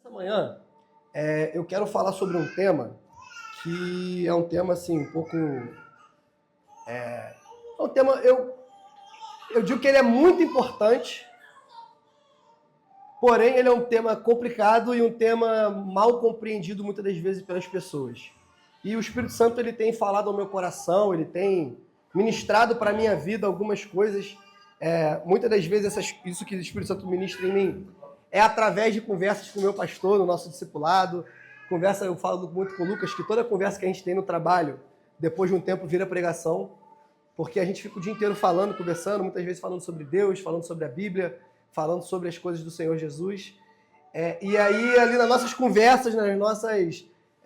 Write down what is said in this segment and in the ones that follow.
Essa manhã eu quero falar sobre um tema que é um tema assim um pouco um tema eu digo que ele é muito importante, porém ele é um tema complicado e um tema mal compreendido muitas das vezes pelas pessoas. E o Espírito Santo ele tem falado ao meu coração, ele tem ministrado para a minha vida algumas coisas. Muitas das vezes isso que o Espírito Santo ministra em mim é através de conversas com o meu pastor, no nosso discipulado. Eu falo muito com o Lucas, que toda conversa que a gente tem no trabalho, depois de um tempo vira pregação, porque a gente fica o dia inteiro falando, conversando, muitas vezes falando sobre Deus, falando sobre a Bíblia, falando sobre as coisas do Senhor Jesus. E aí, ali nas nossas conversas,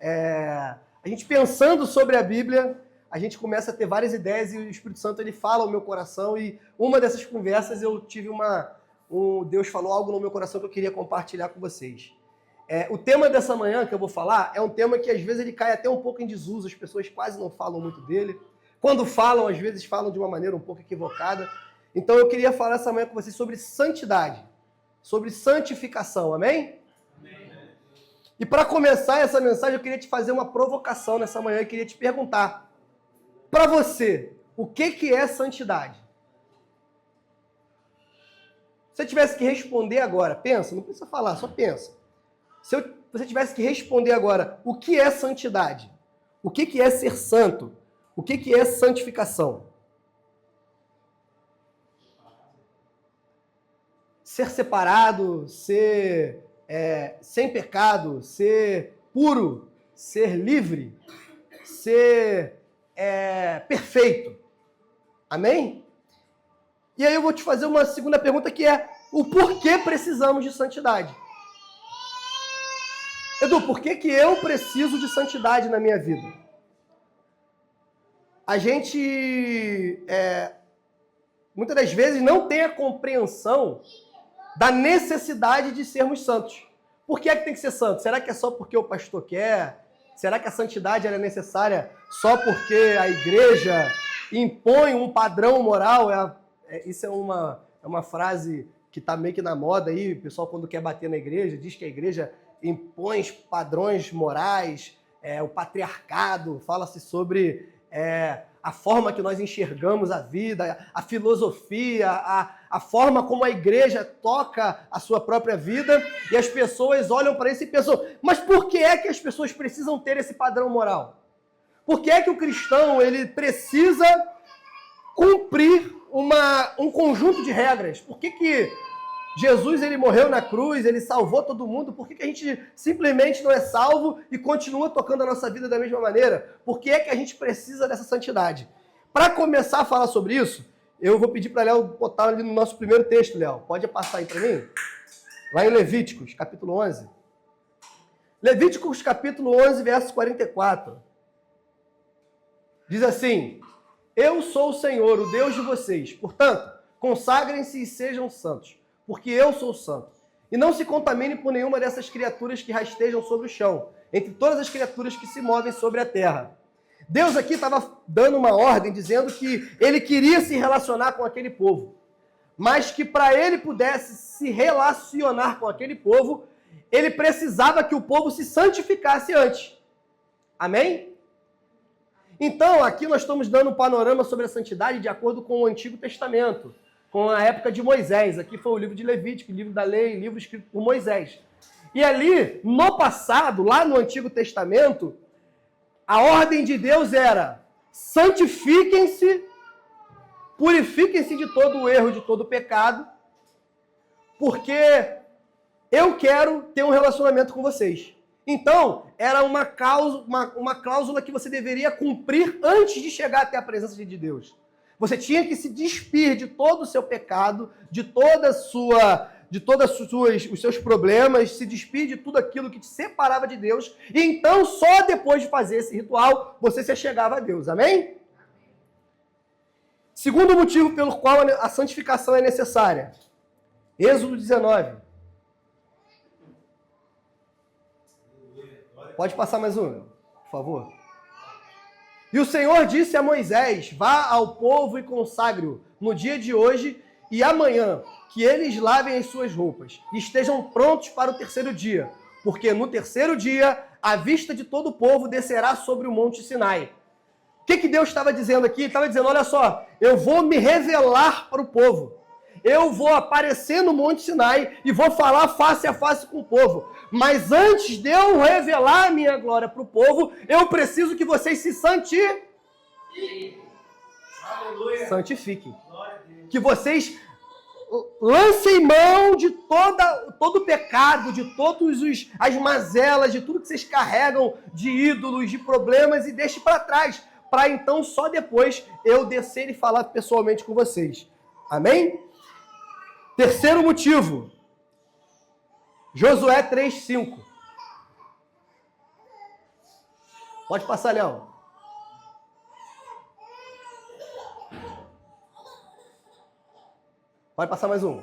a gente pensando sobre a Bíblia, a gente começa a ter várias ideias e o Espírito Santo ele fala ao meu coração. E uma dessas conversas eu tive Deus falou algo no meu coração que eu queria compartilhar com vocês. O tema dessa manhã que eu vou falar é um tema que às vezes ele cai até um pouco em desuso, as pessoas quase não falam muito dele. Quando falam, às vezes falam de uma maneira um pouco equivocada. Então eu queria falar essa manhã com vocês sobre santidade, sobre santificação, amém? Amém. E para começar essa mensagem eu queria te fazer uma provocação nessa manhã, eu queria te perguntar, para você, o que é santidade? Se você tivesse que responder agora, pensa, não precisa falar, só pensa. Se você tivesse que responder agora, o que é santidade? O que é ser santo? O que é santificação? Ser separado, ser sem pecado, ser puro, ser livre, ser perfeito. Amém? E aí eu vou te fazer uma segunda pergunta que é o porquê precisamos de santidade? Edu, por que eu preciso de santidade na minha vida? A gente, muitas das vezes, não tem a compreensão da necessidade de sermos santos. Por que é que tem que ser santo? Será que é só porque o pastor quer? Será que a santidade é necessária só porque a igreja impõe um padrão moral? Isso é uma frase que está meio que na moda aí. O pessoal, quando quer bater na igreja, diz que a igreja impõe padrões morais, o patriarcado, fala-se sobre a forma que nós enxergamos a vida, a filosofia, a forma como a igreja toca a sua própria vida, e as pessoas olham para isso e pensam, mas por que é que as pessoas precisam ter esse padrão moral? Por que é que o cristão ele precisa cumprir um conjunto de regras? Por que Jesus ele morreu na cruz, ele salvou todo mundo? Por que a gente simplesmente não é salvo e continua tocando a nossa vida da mesma maneira? Por que é que a gente precisa dessa santidade? Para começar a falar sobre isso, eu vou pedir para Léo botar ali no nosso primeiro texto, Léo. Pode passar aí para mim? Lá em Levíticos, capítulo 11. Levíticos, capítulo 11, verso 44. Diz assim: Eu sou o Senhor, o Deus de vocês. Portanto, consagrem-se e sejam santos, porque eu sou santo. E não se contamine por nenhuma dessas criaturas que rastejam sobre o chão, entre todas as criaturas que se movem sobre a terra. Deus aqui estava dando uma ordem, dizendo que ele queria se relacionar com aquele povo, mas que para ele pudesse se relacionar com aquele povo, ele precisava que o povo se santificasse antes. Amém? Então, aqui nós estamos dando um panorama sobre a santidade de acordo com o Antigo Testamento, com a época de Moisés. Aqui foi o livro de Levítico, livro da lei, livro escrito por Moisés. E ali, no passado, lá no Antigo Testamento, a ordem de Deus era: santifiquem-se, purifiquem-se de todo o erro, de todo o pecado, porque eu quero ter um relacionamento com vocês. Então, era uma cláusula que você deveria cumprir antes de chegar até a presença de Deus. Você tinha que se despir de todo o seu pecado, de todos os seus problemas, se despir de tudo aquilo que te separava de Deus, e então, só depois de fazer esse ritual, você se achegava a Deus. Amém? Segundo motivo pelo qual a santificação é necessária. Êxodo 19. Pode passar mais um, por favor. E o Senhor disse a Moisés: vá ao povo e consagre-o no dia de hoje e amanhã, que eles lavem as suas roupas e estejam prontos para o terceiro dia, porque no terceiro dia, a vista de todo o povo descerá sobre o monte Sinai. O que Deus estava dizendo aqui? Ele estava dizendo, olha só, eu vou me revelar para o povo. Eu vou aparecer no Monte Sinai e vou falar face a face com o povo. Mas antes de eu revelar a minha glória para o povo, eu preciso que vocês se santifiquem. Que vocês lancem mão de todo o pecado, de todas as mazelas, de tudo que vocês carregam de ídolos, de problemas e deixem para trás. Para então só depois eu descer e falar pessoalmente com vocês. Amém? Terceiro motivo, Josué 3:5. Pode passar, Leão. Pode passar mais um.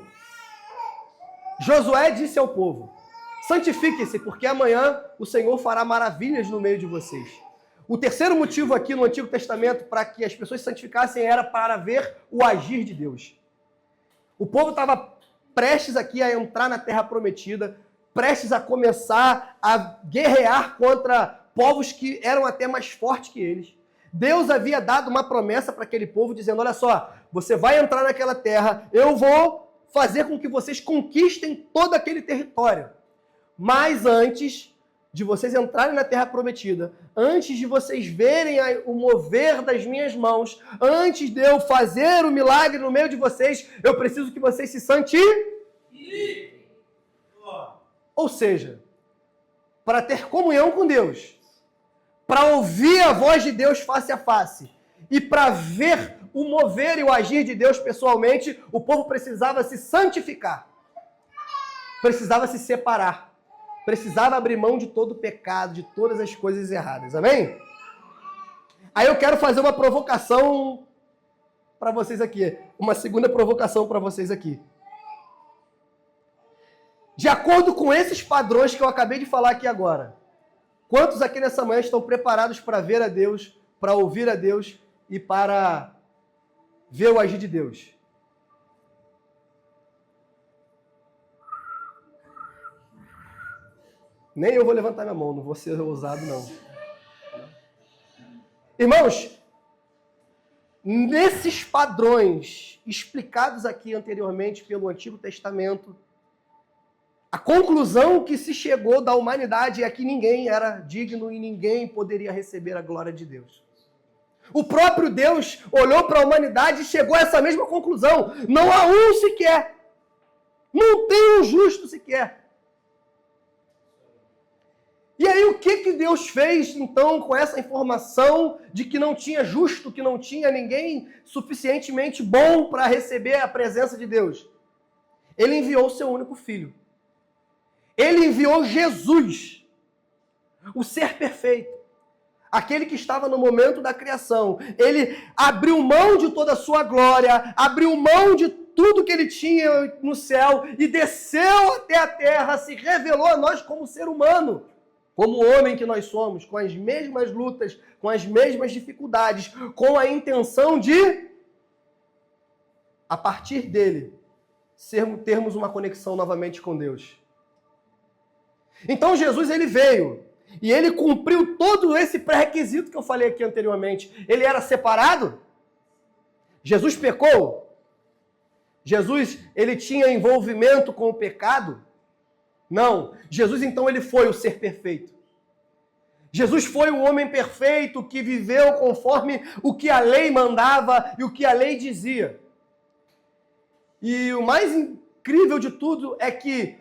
Josué disse ao povo, santifiquem-se, porque amanhã o Senhor fará maravilhas no meio de vocês. O terceiro motivo aqui no Antigo Testamento para que as pessoas se santificassem era para ver o agir de Deus. O povo estava prestes aqui a entrar na Terra Prometida, prestes a começar a guerrear contra povos que eram até mais fortes que eles. Deus havia dado uma promessa para aquele povo, dizendo, olha só, você vai entrar naquela terra, eu vou fazer com que vocês conquistem todo aquele território. Mas antes de vocês entrarem na Terra Prometida, antes de vocês verem o mover das minhas mãos, antes de eu fazer o milagre no meio de vocês, eu preciso que vocês se santifiquem. Ou seja, para ter comunhão com Deus, para ouvir a voz de Deus face a face e para ver o mover e o agir de Deus pessoalmente, o povo precisava se santificar, precisava se separar. Precisava abrir mão de todo o pecado, de todas as coisas erradas. Amém? Aí eu quero fazer uma provocação para vocês aqui. Uma segunda provocação para vocês aqui. De acordo com esses padrões que eu acabei de falar aqui agora, quantos aqui nessa manhã estão preparados para ver a Deus, para ouvir a Deus e para ver o agir de Deus? Nem eu vou levantar minha mão, não vou ser ousado, não. Irmãos, nesses padrões explicados aqui anteriormente pelo Antigo Testamento, a conclusão que se chegou da humanidade é que ninguém era digno e ninguém poderia receber a glória de Deus. O próprio Deus olhou para a humanidade e chegou a essa mesma conclusão. Não há um sequer. Não tem um justo sequer. E aí o que Deus fez, então, com essa informação de que não tinha justo, que não tinha ninguém suficientemente bom para receber a presença de Deus? Ele enviou o seu único filho. Ele enviou Jesus, o ser perfeito, aquele que estava no momento da criação. Ele abriu mão de toda a sua glória, abriu mão de tudo que ele tinha no céu e desceu até a terra, se revelou a nós como ser humano. Como homem que nós somos, com as mesmas lutas, com as mesmas dificuldades, com a intenção de, a partir dele, termos uma conexão novamente com Deus. Então Jesus, ele veio e ele cumpriu todo esse pré-requisito que eu falei aqui anteriormente. Ele era separado? Jesus pecou? Jesus, ele tinha envolvimento com o pecado? Não. Jesus, então, ele foi o ser perfeito. Jesus foi o homem perfeito que viveu conforme o que a lei mandava e o que a lei dizia. E o mais incrível de tudo é que,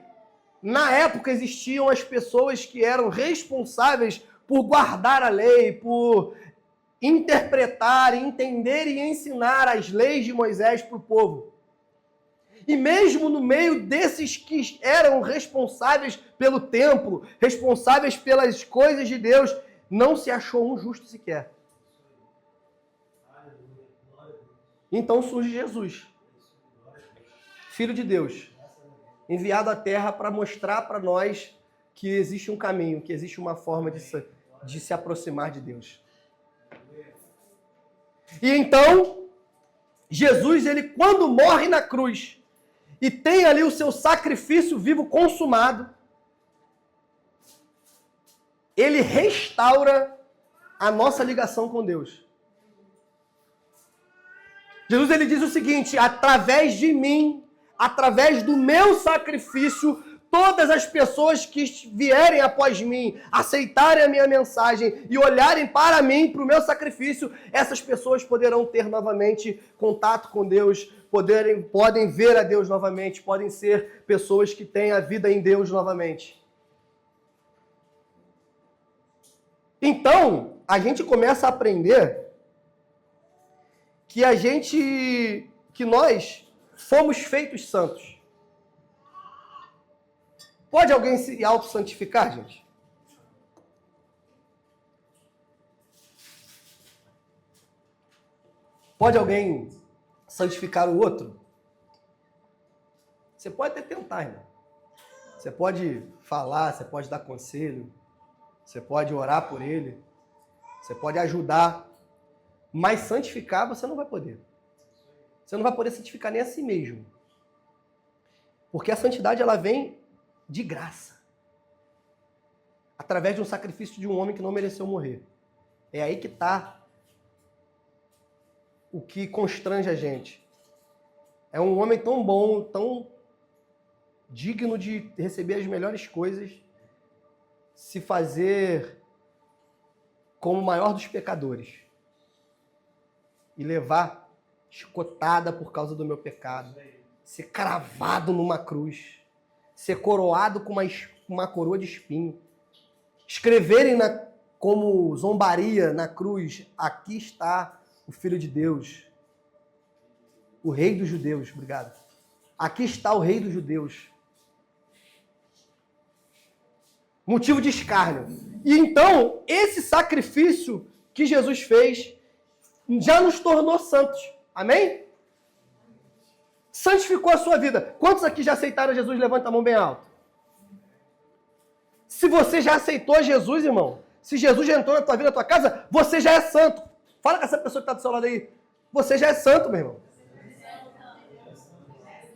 na época, existiam as pessoas que eram responsáveis por guardar a lei, por interpretar, entender e ensinar as leis de Moisés para o povo. E mesmo no meio desses que eram responsáveis pelo templo, responsáveis pelas coisas de Deus, não se achou um justo sequer. Então surge Jesus, Filho de Deus, enviado à Terra para mostrar para nós que existe um caminho, que existe uma forma de se aproximar de Deus. E então, Jesus, ele quando morre na cruz, e tem ali o seu sacrifício vivo consumado, ele restaura a nossa ligação com Deus. Jesus ele diz o seguinte: através de mim, através do meu sacrifício, todas as pessoas que vierem após mim, aceitarem a minha mensagem e olharem para mim, para o meu sacrifício, essas pessoas poderão ter novamente contato com Deus, podem ver a Deus novamente, podem ser pessoas que têm a vida em Deus novamente. Então, a gente começa a aprender que nós fomos feitos santos. Pode alguém se auto-santificar, gente? Pode alguém santificar o outro? Você pode até tentar, irmão. Você pode falar, você pode dar conselho, você pode orar por ele, você pode ajudar, mas santificar você não vai poder. Você não vai poder santificar nem a si mesmo. Porque a santidade ela vem de graça. Através de um sacrifício de um homem que não mereceu morrer. É aí que está o que constrange a gente. É um homem tão bom, tão digno de receber as melhores coisas, se fazer como o maior dos pecadores e levar chicotada por causa do meu pecado, ser cravado numa cruz, ser coroado com uma coroa de espinho, escreverem como zombaria na cruz: aqui está o Filho de Deus, o Rei dos Judeus, obrigado. Aqui está o Rei dos Judeus. Motivo de escárnio. E então, esse sacrifício que Jesus fez já nos tornou santos. Amém? Santificou a sua vida. Quantos aqui já aceitaram Jesus? Levanta a mão bem alto. Se você já aceitou Jesus, irmão, se Jesus já entrou na tua vida, na tua casa, você já é santo. Fala com essa pessoa que está do seu lado aí. Você já é santo, meu irmão.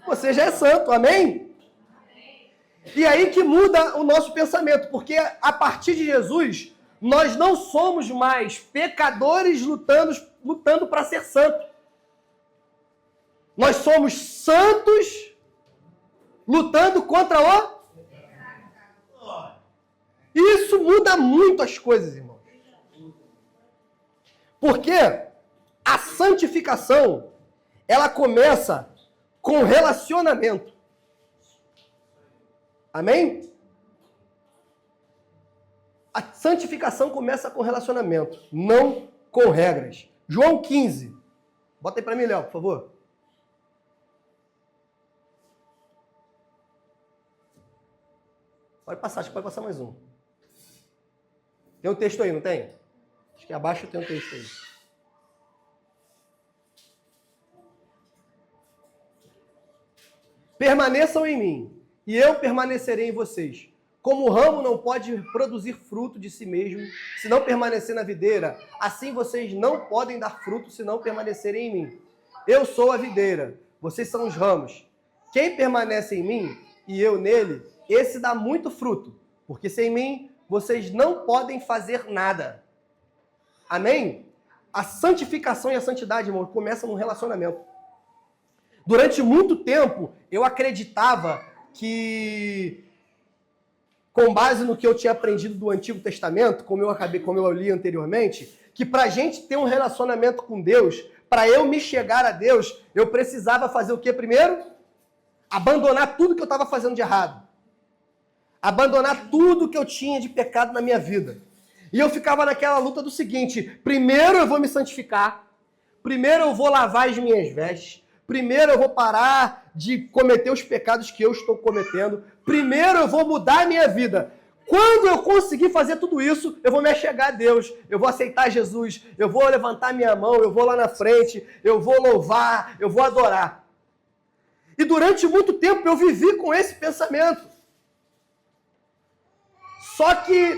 Você já é santo, amém? E aí que muda o nosso pensamento, porque a partir de Jesus, nós não somos mais pecadores lutando para ser santo. Nós somos santos lutando contra o... Isso muda muito as coisas, irmãos. Porque a santificação, ela começa com relacionamento. Amém? A santificação começa com relacionamento, não com regras. João 15. Bota aí para mim, Léo, por favor. Pode passar, acho que pode passar mais um. Tem um texto aí, não tem? Acho que abaixo tem um texto aí. Permaneçam em mim, e eu permanecerei em vocês. Como o ramo não pode produzir fruto de si mesmo, se não permanecer na videira, assim vocês não podem dar fruto se não permanecerem em mim. Eu sou a videira, vocês são os ramos. Quem permanece em mim e eu nele, esse dá muito fruto, porque sem mim vocês não podem fazer nada. Amém? A santificação e a santidade, irmão, começam no relacionamento. Durante muito tempo, eu acreditava que, com base no que eu tinha aprendido do Antigo Testamento, como eu li anteriormente, que para a gente ter um relacionamento com Deus, para eu me chegar a Deus, eu precisava fazer o que primeiro? Abandonar tudo que eu estava fazendo de errado. Abandonar tudo que eu tinha de pecado na minha vida. E eu ficava naquela luta do seguinte: primeiro eu vou me santificar, primeiro eu vou lavar as minhas vestes, primeiro eu vou parar de cometer os pecados que eu estou cometendo, primeiro eu vou mudar a minha vida. Quando eu conseguir fazer tudo isso, eu vou me achegar a Deus, eu vou aceitar Jesus, eu vou levantar minha mão, eu vou lá na frente, eu vou louvar, eu vou adorar. E durante muito tempo eu vivi com esse pensamento. Só que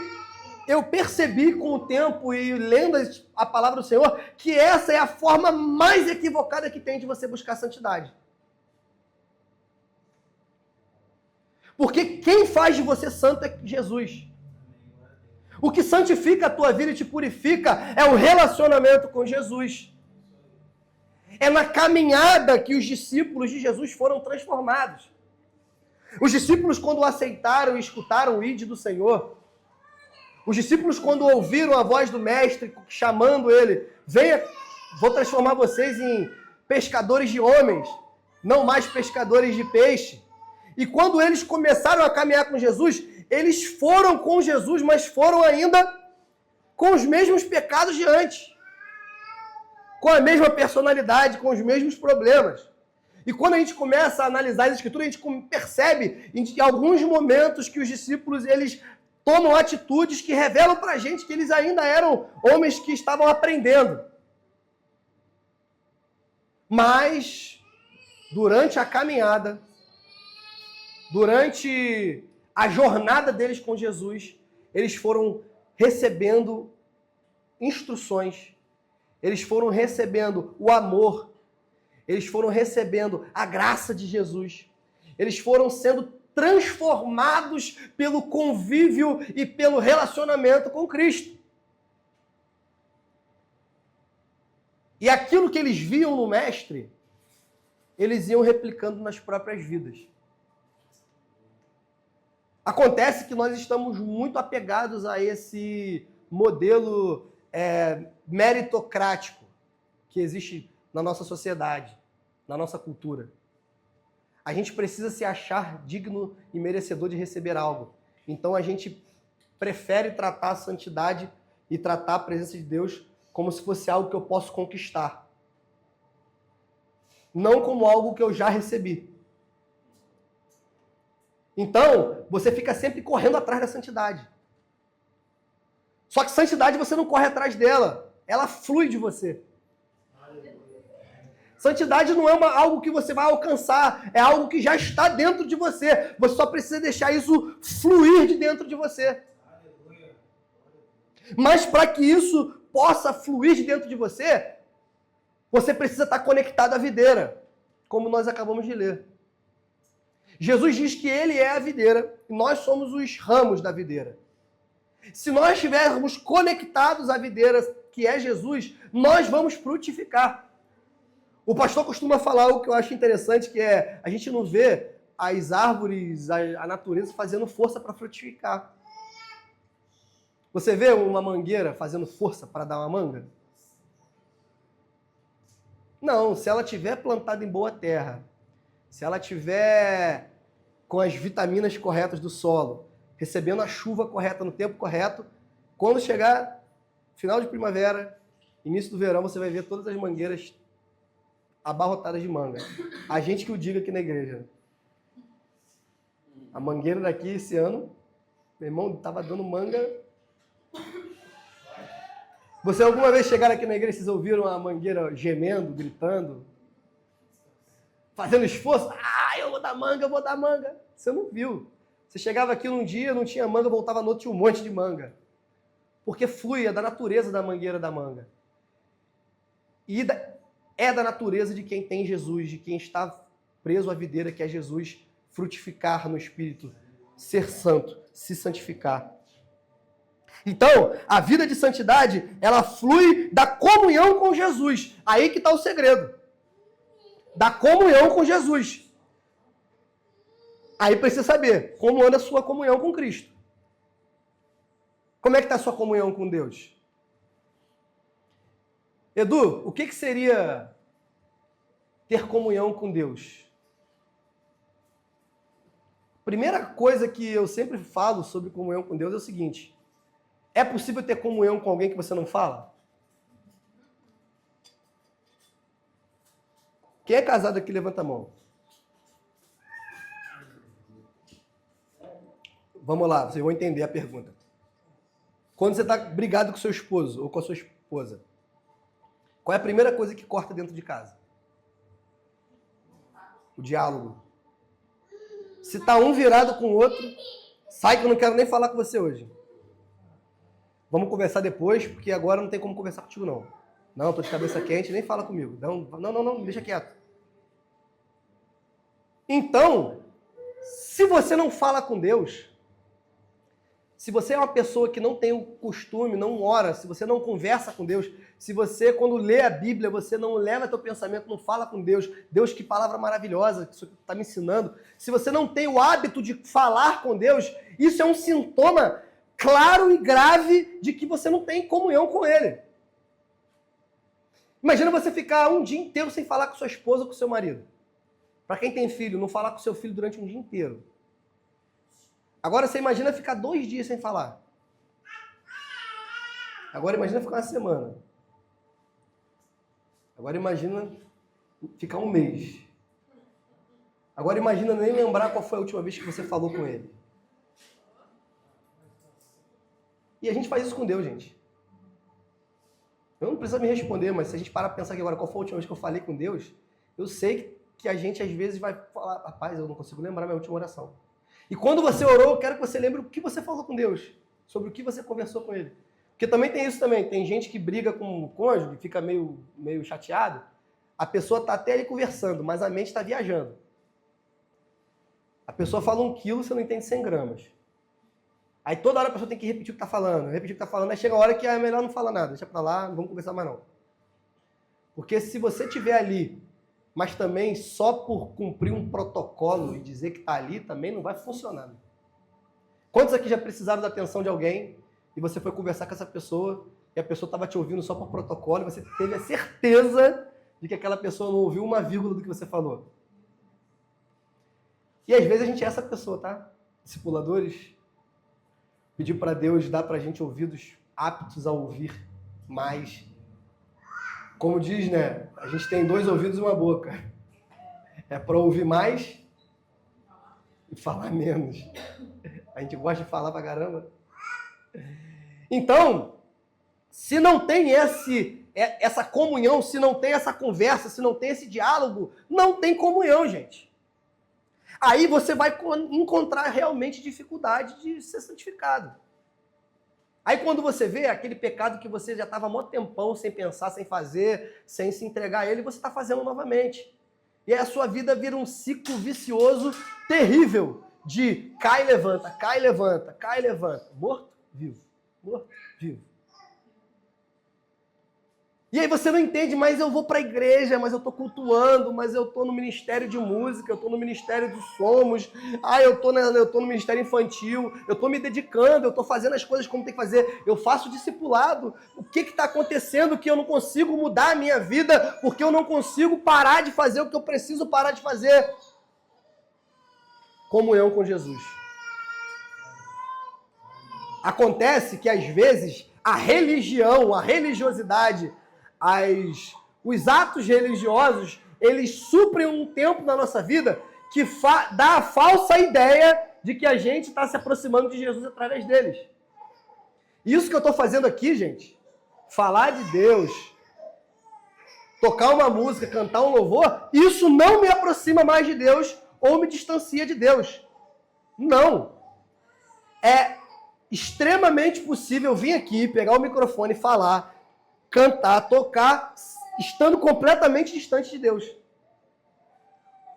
eu percebi com o tempo e lendo a palavra do Senhor que essa é a forma mais equivocada que tem de você buscar santidade. Porque quem faz de você santo é Jesus. O que santifica a tua vida e te purifica é o relacionamento com Jesus. É na caminhada que os discípulos de Jesus foram transformados. Os discípulos, quando aceitaram e escutaram o ide do Senhor, os discípulos, quando ouviram a voz do Mestre chamando ele, venha, vou transformar vocês em pescadores de homens, não mais pescadores de peixe. E quando eles começaram a caminhar com Jesus, eles foram com Jesus, mas foram ainda com os mesmos pecados de antes. Com a mesma personalidade, com os mesmos problemas. E quando a gente começa a analisar as Escrituras, a gente percebe em alguns momentos que os discípulos, eles tomam atitudes que revelam para a gente que eles ainda eram homens que estavam aprendendo. Mas, durante a caminhada, durante a jornada deles com Jesus, eles foram recebendo instruções, eles foram recebendo o amor, eles foram recebendo a graça de Jesus, eles foram sendo transformados pelo convívio e pelo relacionamento com Cristo. E aquilo que eles viam no Mestre, eles iam replicando nas próprias vidas. Acontece que nós estamos muito apegados a esse modelo meritocrático que existe na nossa sociedade, na nossa cultura. A gente precisa se achar digno e merecedor de receber algo. Então a gente prefere tratar a santidade e tratar a presença de Deus como se fosse algo que eu posso conquistar. Não como algo que eu já recebi. Então, você fica sempre correndo atrás da santidade. Só que santidade você não corre atrás dela. Ela flui de você. Santidade não é algo que você vai alcançar, é algo que já está dentro de você. Você só precisa deixar isso fluir de dentro de você. Mas para que isso possa fluir de dentro de você, você precisa estar conectado à videira, como nós acabamos de ler. Jesus diz que ele é a videira e nós somos os ramos da videira. Se nós estivermos conectados à videira, que é Jesus, nós vamos frutificar. O pastor costuma falar algo que eu acho interessante, que é, a gente não vê as árvores, a natureza fazendo força para frutificar. Você vê uma mangueira fazendo força para dar uma manga? Não, se ela tiver plantada em boa terra, se ela tiver com as vitaminas corretas do solo, recebendo a chuva correta no tempo correto, quando chegar final de primavera, início do verão, você vai ver todas as mangueiras abarrotadas de manga. A gente que o diga aqui na igreja. A mangueira daqui esse ano, meu irmão, estava dando manga. Você alguma vez chegaram aqui na igreja, vocês ouviram a mangueira gemendo, gritando? Fazendo esforço? Ah, eu vou dar manga, eu vou dar manga. Você não viu. Você chegava aqui num dia, não tinha manga, voltava no outro, tinha um monte de manga. Porque flui, é da natureza da mangueira da manga. E é da natureza de quem tem Jesus, de quem está preso à videira, que é Jesus, frutificar no Espírito, ser santo, se santificar. Então, a vida de santidade, ela flui da comunhão com Jesus. Aí que está o segredo. Da comunhão com Jesus. Aí precisa saber como anda a sua comunhão com Cristo. Como é que está a sua comunhão com Deus? Edu, o que seria ter comunhão com Deus? Primeira coisa que eu sempre falo sobre comunhão com Deus é o seguinte: é possível ter comunhão com alguém que você não fala? Quem é casado aqui, levanta a mão. Vamos lá, vocês vão entender a pergunta. Quando você está brigado com seu esposo ou com a sua esposa, qual é a primeira coisa que corta dentro de casa? O diálogo. Se está um virado com o outro, sai que eu não quero nem falar com você hoje. Vamos conversar depois, porque agora não tem como conversar contigo, não. Não, estou de cabeça quente, nem fala comigo. Não, deixa quieto. Então, se você não fala com Deus, Se você é uma pessoa que não tem o costume, não ora, se você não conversa com Deus, se você, quando lê a Bíblia, você não leva teu pensamento, não fala com Deus, Deus, que palavra maravilhosa que você está me ensinando. Se você não tem o hábito de falar com Deus, isso é um sintoma claro e grave de que você não tem comunhão com Ele. Imagina você ficar um dia inteiro sem falar com sua esposa ou com seu marido. Para quem tem filho, não falar com seu filho durante um dia inteiro. Agora você imagina ficar 2 dias sem falar. Agora imagina ficar uma semana. Agora imagina ficar um mês. Agora imagina nem lembrar qual foi a última vez que você falou com ele. E a gente faz isso com Deus, gente. Eu não preciso me responder, mas se a gente parar para pensar aqui agora qual foi a última vez que eu falei com Deus, eu sei que a gente às vezes vai falar, rapaz, eu não consigo lembrar minha última oração. E quando você orou, eu quero que você lembre o que você falou com Deus, sobre o que você conversou com Ele. Porque também tem isso também, tem gente que briga com o cônjuge, fica meio chateado, a pessoa está até ali conversando, mas a mente está viajando. A pessoa fala 1 quilo, você não entende 100 gramas. Aí toda hora a pessoa tem que repetir o que está falando, aí chega a hora que é melhor não falar nada, deixa para lá, não vamos conversar mais não. Porque se você estiver ali, mas também só por cumprir um protocolo e dizer que está ali, também não vai funcionar. Né? Quantos aqui já precisaram da atenção de alguém e você foi conversar com essa pessoa e a pessoa estava te ouvindo só por protocolo e você teve a certeza de que aquela pessoa não ouviu uma vírgula do que você falou? E às vezes a gente é essa pessoa, tá? Discipuladores, pedir para Deus dar para a gente ouvidos aptos a ouvir mais. Como diz, né? A gente tem 2 ouvidos e uma boca. É para ouvir mais e falar menos. A gente gosta de falar pra caramba. Então, se não tem essa comunhão, se não tem essa conversa, se não tem esse diálogo, não tem comunhão, gente. Aí você vai encontrar realmente dificuldade de ser santificado. Aí quando você vê aquele pecado que você já estava há muito tempão sem pensar, sem fazer, sem se entregar a ele, você está fazendo novamente. E aí a sua vida vira um ciclo vicioso terrível de cai, levanta, cai, levanta, cai, levanta. Morto, vivo. Morto, vivo. E aí você não entende, mas eu vou para a igreja, mas eu estou cultuando, mas eu estou no ministério de música, eu estou no ministério dos somos, eu estou no ministério infantil, eu estou me dedicando, eu estou fazendo as coisas como tem que fazer, eu faço discipulado. O que está acontecendo que eu não consigo mudar a minha vida porque eu não consigo parar de fazer o que eu preciso parar de fazer? Comunhão com Jesus. Acontece que às vezes a religião, a religiosidade, os atos religiosos, eles suprem um tempo na nossa vida que dá a falsa ideia de que a gente está se aproximando de Jesus através deles. Isso que eu estou fazendo aqui, gente, falar de Deus, tocar uma música, cantar um louvor, isso não me aproxima mais de Deus ou me distancia de Deus. Não. É extremamente possível vir aqui, pegar o microfone e falar, cantar, tocar, estando completamente distante de Deus.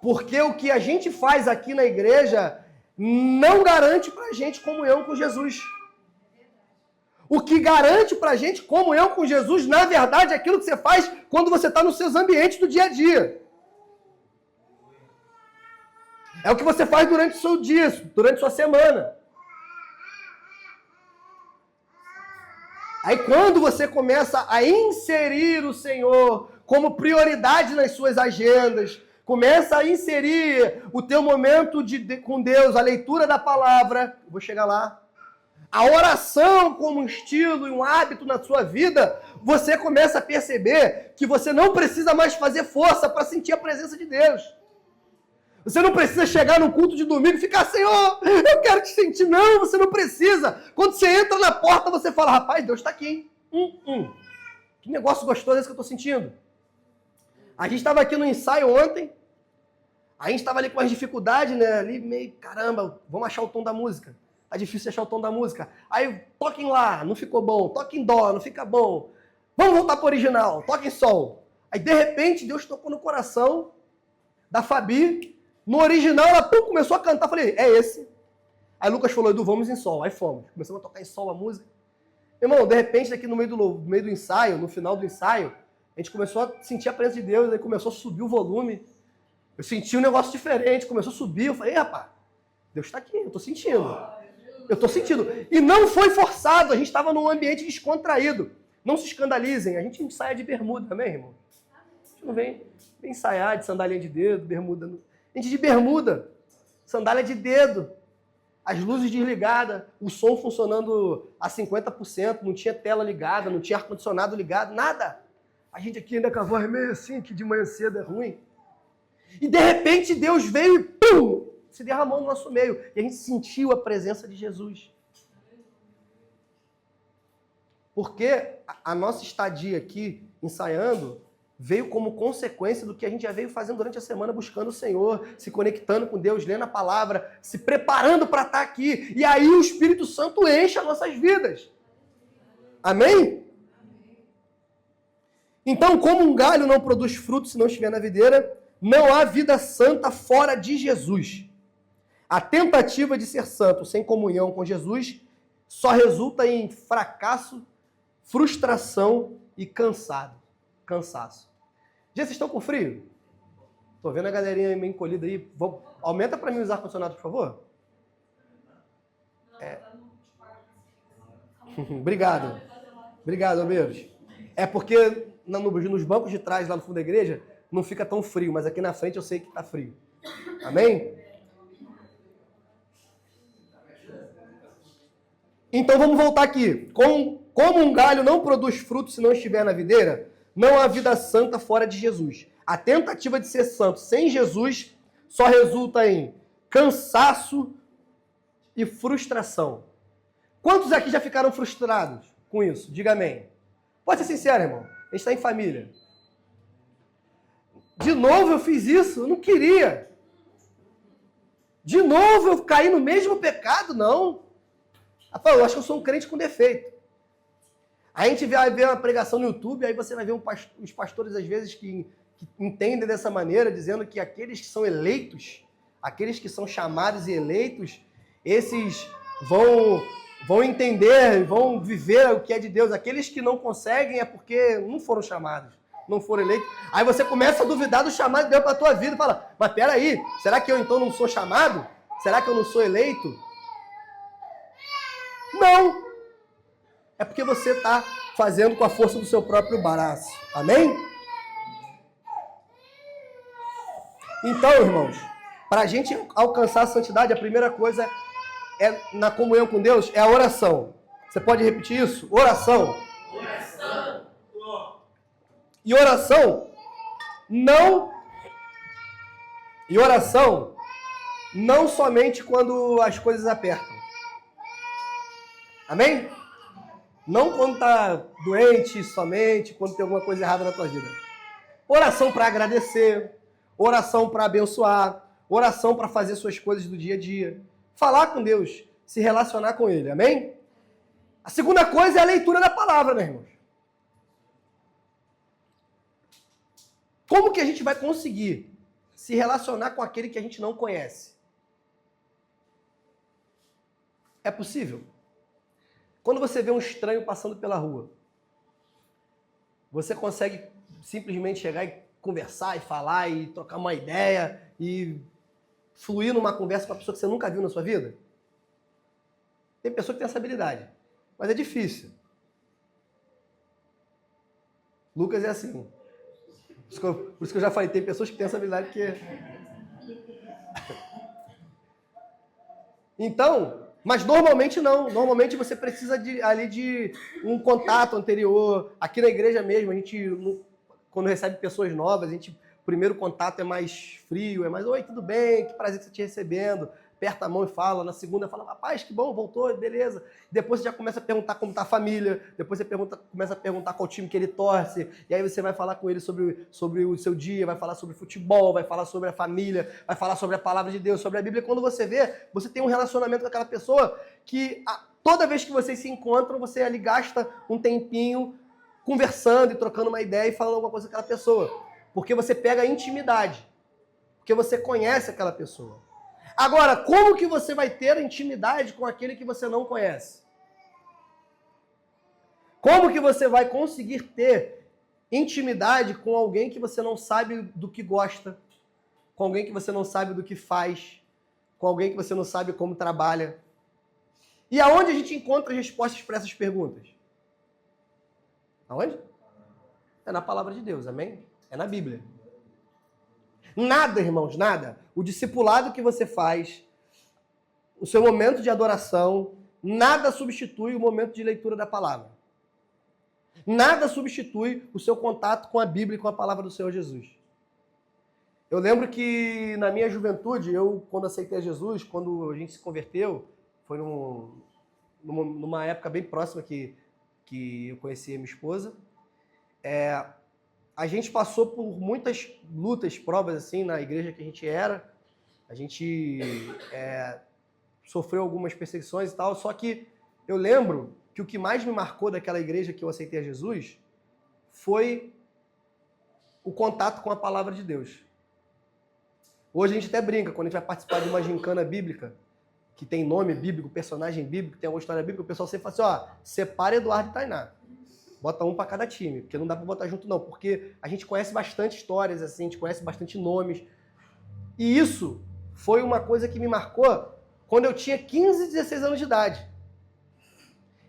Porque o que a gente faz aqui na igreja não garante pra gente comunhão com Jesus. O que garante pra gente comunhão com Jesus, na verdade, é aquilo que você faz quando você está nos seus ambientes do dia a dia. É o que você faz durante o seu dia, durante a sua semana. Aí quando você começa a inserir o Senhor como prioridade nas suas agendas, começa a inserir o teu momento com Deus, a leitura da palavra, vou chegar lá, a oração como um estilo e um hábito na sua vida, você começa a perceber que você não precisa mais fazer força para sentir a presença de Deus. Você não precisa chegar no culto de domingo e ficar, Senhor, eu quero te sentir. Não, você não precisa. Quando você entra na porta, você fala, rapaz, Deus está aqui. Que negócio gostoso esse que eu estou sentindo. A gente estava aqui no ensaio ontem, a gente estava ali com as dificuldades, né? Ali meio, caramba, vamos achar o tom da música. Tá difícil achar o tom da música. Aí, toca em Lá, não ficou bom. Toca em Dó, não fica bom. Vamos voltar para o original, toca em Sol. Aí, de repente, Deus tocou no coração da Fabi. No original, ela começou a cantar. Falei, é esse. Aí Lucas falou, Edu, vamos em sol. Aí fomos. Começamos a tocar em sol a música. Irmão, de repente, aqui no meio do ensaio, no final do ensaio, a gente começou a sentir a presença de Deus, aí começou a subir o volume. Eu senti um negócio diferente, começou a subir. Eu falei, rapaz, Deus está aqui, eu estou sentindo. Eu estou sentindo. E não foi forçado, a gente estava num ambiente descontraído. Não se escandalizem, a gente ensaia de bermuda, amém, irmão? A gente não vem ensaiar de sandália de dedo, bermuda. A gente de bermuda, sandália de dedo, as luzes desligadas, o som funcionando a 50%, não tinha tela ligada, não tinha ar-condicionado ligado, nada. A gente aqui ainda com a voz meio assim, que de manhã cedo é ruim. E de repente Deus veio e pum, se derramou no nosso meio. E a gente sentiu a presença de Jesus. Porque a nossa estadia aqui, ensaiando, veio como consequência do que a gente já veio fazendo durante a semana, buscando o Senhor, se conectando com Deus, lendo a palavra, se preparando para estar aqui. E aí o Espírito Santo enche as nossas vidas. Amém? Então, como um galho não produz fruto se não estiver na videira, não há vida santa fora de Jesus. A tentativa de ser santo sem comunhão com Jesus só resulta em fracasso, frustração e cansaço. Gente, vocês estão com frio? Tô vendo a galerinha meio encolhida aí. Aumenta para mim os ar-condicionados, por favor. Obrigado. Obrigado, amigos. É porque nos bancos de trás, lá no fundo da igreja, não fica tão frio, mas aqui na frente eu sei que está frio. Amém? Então vamos voltar aqui. Como um galho não produz fruto se não estiver na videira, não há vida santa fora de Jesus. A tentativa de ser santo sem Jesus só resulta em cansaço e frustração. Quantos aqui já ficaram frustrados com isso? Diga amém. Pode ser sincero, irmão. A gente está em família. De novo eu fiz isso, eu não queria. De novo eu caí no mesmo pecado, não. Rapaz, eu acho que eu sou um crente com defeito. A gente vai ver uma pregação no YouTube, aí você vai ver os pastores, às vezes, que entendem dessa maneira, dizendo que aqueles que são eleitos, aqueles que são chamados e eleitos, esses vão entender, vão viver o que é de Deus. Aqueles que não conseguem é porque não foram chamados, não foram eleitos. Aí você começa a duvidar do chamado de Deus para a tua vida e fala, mas peraí, será que eu então não sou chamado? Será que eu não sou eleito? Não! É porque você está fazendo com a força do seu próprio braço. Amém? Então, irmãos, para a gente alcançar a santidade, a primeira coisa na comunhão com Deus é a oração. Você pode repetir isso? Oração. Oração. E oração não somente quando as coisas apertam. Amém? Não quando está doente somente, quando tem alguma coisa errada na tua vida. Oração para agradecer, oração para abençoar, oração para fazer suas coisas do dia a dia. Falar com Deus, se relacionar com Ele, amém? A segunda coisa é a leitura da palavra, né, irmãos? Como que a gente vai conseguir se relacionar com aquele que a gente não conhece? É possível? Quando você vê um estranho passando pela rua, você consegue simplesmente chegar e conversar e falar e trocar uma ideia e fluir numa conversa com uma pessoa que você nunca viu na sua vida? Tem pessoa que tem essa habilidade, mas é difícil. Lucas é assim. Por isso que eu já falei, tem pessoas que têm essa habilidade que... Então... Mas normalmente não. Normalmente você precisa de um contato anterior. Aqui na igreja mesmo, a gente, quando recebe pessoas novas, o primeiro contato é mais frio, é mais, oi, tudo bem, que prazer que você te recebendo. Aperta a mão e fala. Na segunda fala, rapaz, que bom, voltou, beleza. Depois você já começa a perguntar como está a família. Depois você começa a perguntar qual time que ele torce. E aí você vai falar com ele sobre o seu dia, vai falar sobre futebol, vai falar sobre a família, vai falar sobre a palavra de Deus, sobre a Bíblia. Quando você vê, você tem um relacionamento com aquela pessoa que toda vez que vocês se encontram, você ali gasta um tempinho conversando e trocando uma ideia e falando alguma coisa com aquela pessoa. Porque você pega a intimidade. Porque você conhece aquela pessoa. Agora, como que você vai ter intimidade com aquele que você não conhece? Como que você vai conseguir ter intimidade com alguém que você não sabe do que gosta, com alguém que você não sabe do que faz, com alguém que você não sabe como trabalha? E aonde a gente encontra as respostas para essas perguntas? Aonde? É na palavra de Deus, amém? É na Bíblia. Nada, irmãos, nada. O discipulado que você faz, o seu momento de adoração, nada substitui o momento de leitura da palavra. Nada substitui o seu contato com a Bíblia e com a palavra do Senhor Jesus. Eu lembro que na minha juventude, quando aceitei a Jesus, quando a gente se converteu, foi numa época bem próxima que eu conheci a minha esposa, a gente passou por muitas lutas, provas assim na igreja que a gente era. A gente sofreu algumas perseguições e tal, só que eu lembro que o que mais me marcou daquela igreja que eu aceitei a Jesus foi o contato com a palavra de Deus. Hoje a gente até brinca, quando a gente vai participar de uma gincana bíblica, que tem nome bíblico, personagem bíblico, tem uma história bíblica, o pessoal sempre fala assim, separa Eduardo e Tainá. Bota um para cada time, porque não dá para botar junto não, porque a gente conhece bastante histórias, assim, a gente conhece bastante nomes. E isso foi uma coisa que me marcou quando eu tinha 15, 16 anos de idade.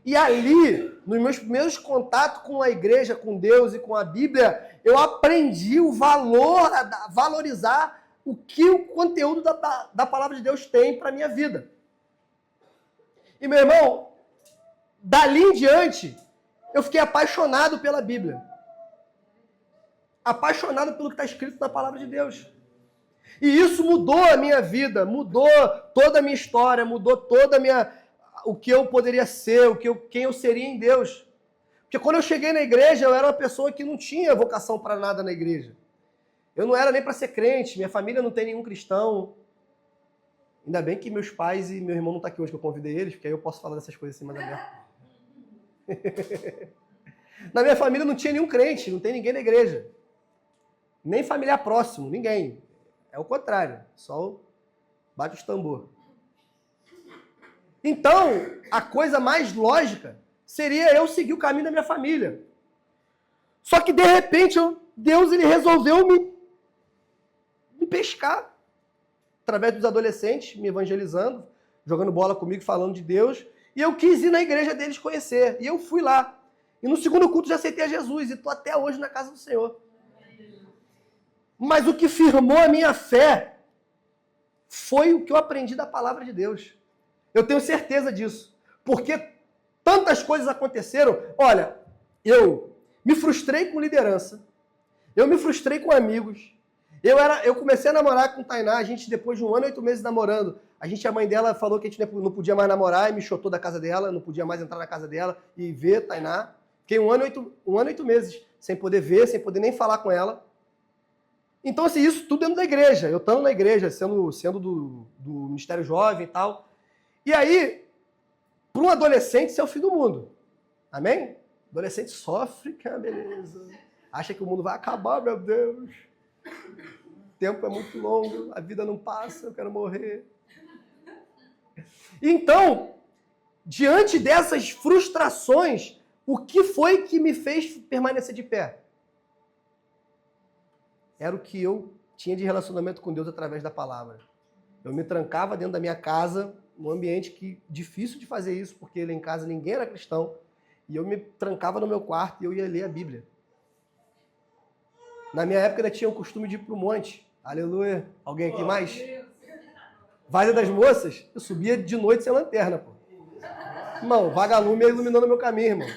E ali, nos meus primeiros contatos com a igreja, com Deus e com a Bíblia, eu aprendi o valor, valorizar o que o conteúdo da palavra de Deus tem para a minha vida. E, meu irmão, dali em diante, eu fiquei apaixonado pela Bíblia. Apaixonado pelo que está escrito na palavra de Deus. E isso mudou a minha vida, mudou toda a minha história, mudou toda o que eu poderia ser, quem eu seria em Deus. Porque quando eu cheguei na igreja, eu era uma pessoa que não tinha vocação para nada na igreja. Eu não era nem para ser crente, minha família não tem nenhum cristão. Ainda bem que meus pais e meu irmão não estão aqui hoje, que eu convidei eles, porque aí eu posso falar dessas coisas assim mais aberto. Na minha família não tinha nenhum crente, não tem ninguém na igreja. Nem familiar próximo, ninguém. É o contrário, só bate os tambor. Então, a coisa mais lógica seria eu seguir o caminho da minha família. Só que, de repente, Deus ele resolveu me pescar. Através dos adolescentes, me evangelizando, jogando bola comigo, falando de Deus. E eu quis ir na igreja deles conhecer. E eu fui lá. E no segundo culto já aceitei a Jesus. E estou até hoje na casa do Senhor. Mas o que firmou a minha fé foi o que eu aprendi da palavra de Deus. Eu tenho certeza disso. Porque tantas coisas aconteceram. Olha, eu me frustrei com liderança. Eu me frustrei com amigos. Eu comecei a namorar com Tainá, a gente depois de 1 ano e 8 meses namorando, a mãe dela falou que a gente não podia mais namorar e me chotou da casa dela, não podia mais entrar na casa dela e ver Tainá. Fiquei 1 ano e 8 meses sem poder ver, sem poder nem falar com ela. Então, assim, isso tudo dentro da igreja. Eu estando na igreja, sendo do Ministério Jovem e tal. E aí, para um adolescente, isso é o fim do mundo. Amém? O adolescente sofre, que é beleza. Acha que o mundo vai acabar, meu Deus. O tempo é muito longo, a vida não passa, eu quero morrer. Então, diante dessas frustrações, o que foi que me fez permanecer de pé? Era o que eu tinha de relacionamento com Deus através da palavra. Eu me trancava dentro da minha casa, num ambiente difícil de fazer isso, porque lá em casa ninguém era cristão, e eu me trancava no meu quarto e eu ia ler a Bíblia. Na minha época ainda tinha o costume de ir pro monte. Aleluia. Alguém aqui mais? Vale das Moças, eu subia de noite sem lanterna, pô. Irmão, vagalume ia iluminando meu caminho, irmão.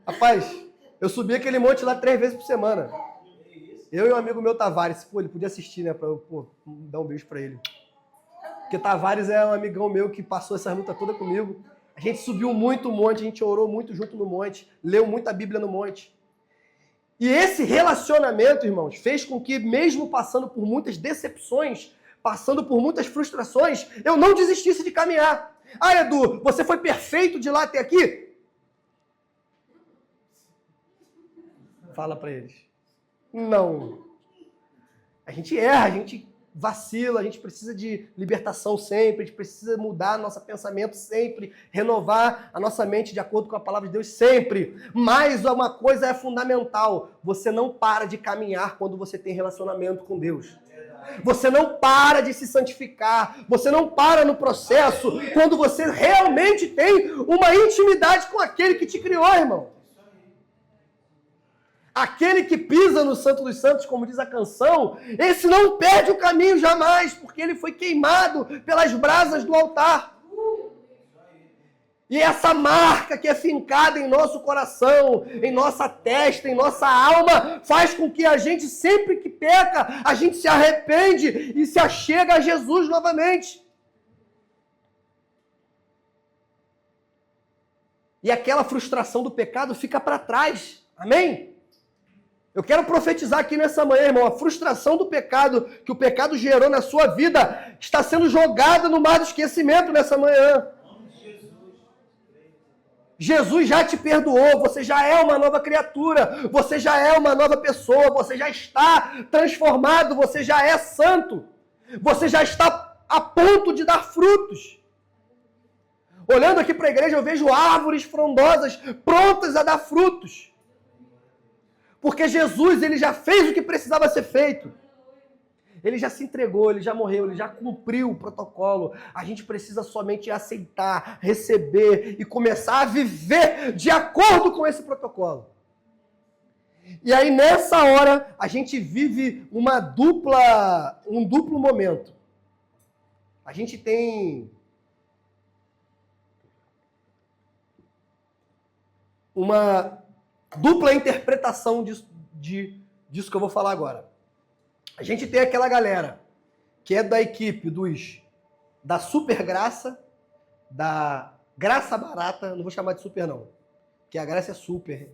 Rapaz, eu subia aquele monte lá 3 vezes por semana. Eu e um amigo meu, Tavares, pô, ele podia assistir, né, pra eu dar um beijo pra ele. Porque Tavares é um amigão meu que passou essa luta toda comigo. A gente subiu muito o monte, a gente orou muito junto no monte, leu muita Bíblia no monte. E esse relacionamento, irmãos, fez com que, mesmo passando por muitas decepções, passando por muitas frustrações, eu não desistisse de caminhar. Ah, Edu, você foi perfeito de lá até aqui? Fala para eles. Não. A gente erra, a gente vacila, a gente precisa de libertação sempre, a gente precisa mudar nosso pensamento sempre, renovar a nossa mente de acordo com a palavra de Deus sempre. Mas uma coisa é fundamental, você não para de caminhar quando você tem relacionamento com Deus. Você não para de se santificar, você não para no processo quando você realmente tem uma intimidade com aquele que te criou, irmão. Aquele que pisa no Santo dos Santos, como diz a canção, esse não perde o caminho jamais, porque ele foi queimado pelas brasas do altar. E essa marca que é fincada em nosso coração, em nossa testa, em nossa alma, faz com que a gente, sempre que peca, a gente se arrepende e se achega a Jesus novamente. E aquela frustração do pecado fica para trás. Amém? Eu quero profetizar aqui nessa manhã, irmão, a frustração do pecado que o pecado gerou na sua vida está sendo jogada no mar do esquecimento nessa manhã. Jesus já te perdoou, você já é uma nova criatura, você já é uma nova pessoa, você já está transformado, você já é santo, você já está a ponto de dar frutos. Olhando aqui para a igreja, eu vejo árvores frondosas prontas a dar frutos. Porque Jesus, ele já fez o que precisava ser feito. Ele já se entregou, ele já morreu, ele já cumpriu o protocolo. A gente precisa somente aceitar, receber e começar a viver de acordo com esse protocolo. E aí, nessa hora, a gente vive um duplo momento. A gente tem uma dupla interpretação disso que eu vou falar agora. A gente tem aquela galera que é da equipe da super graça, da graça barata, não vou chamar de super não, porque a graça é super,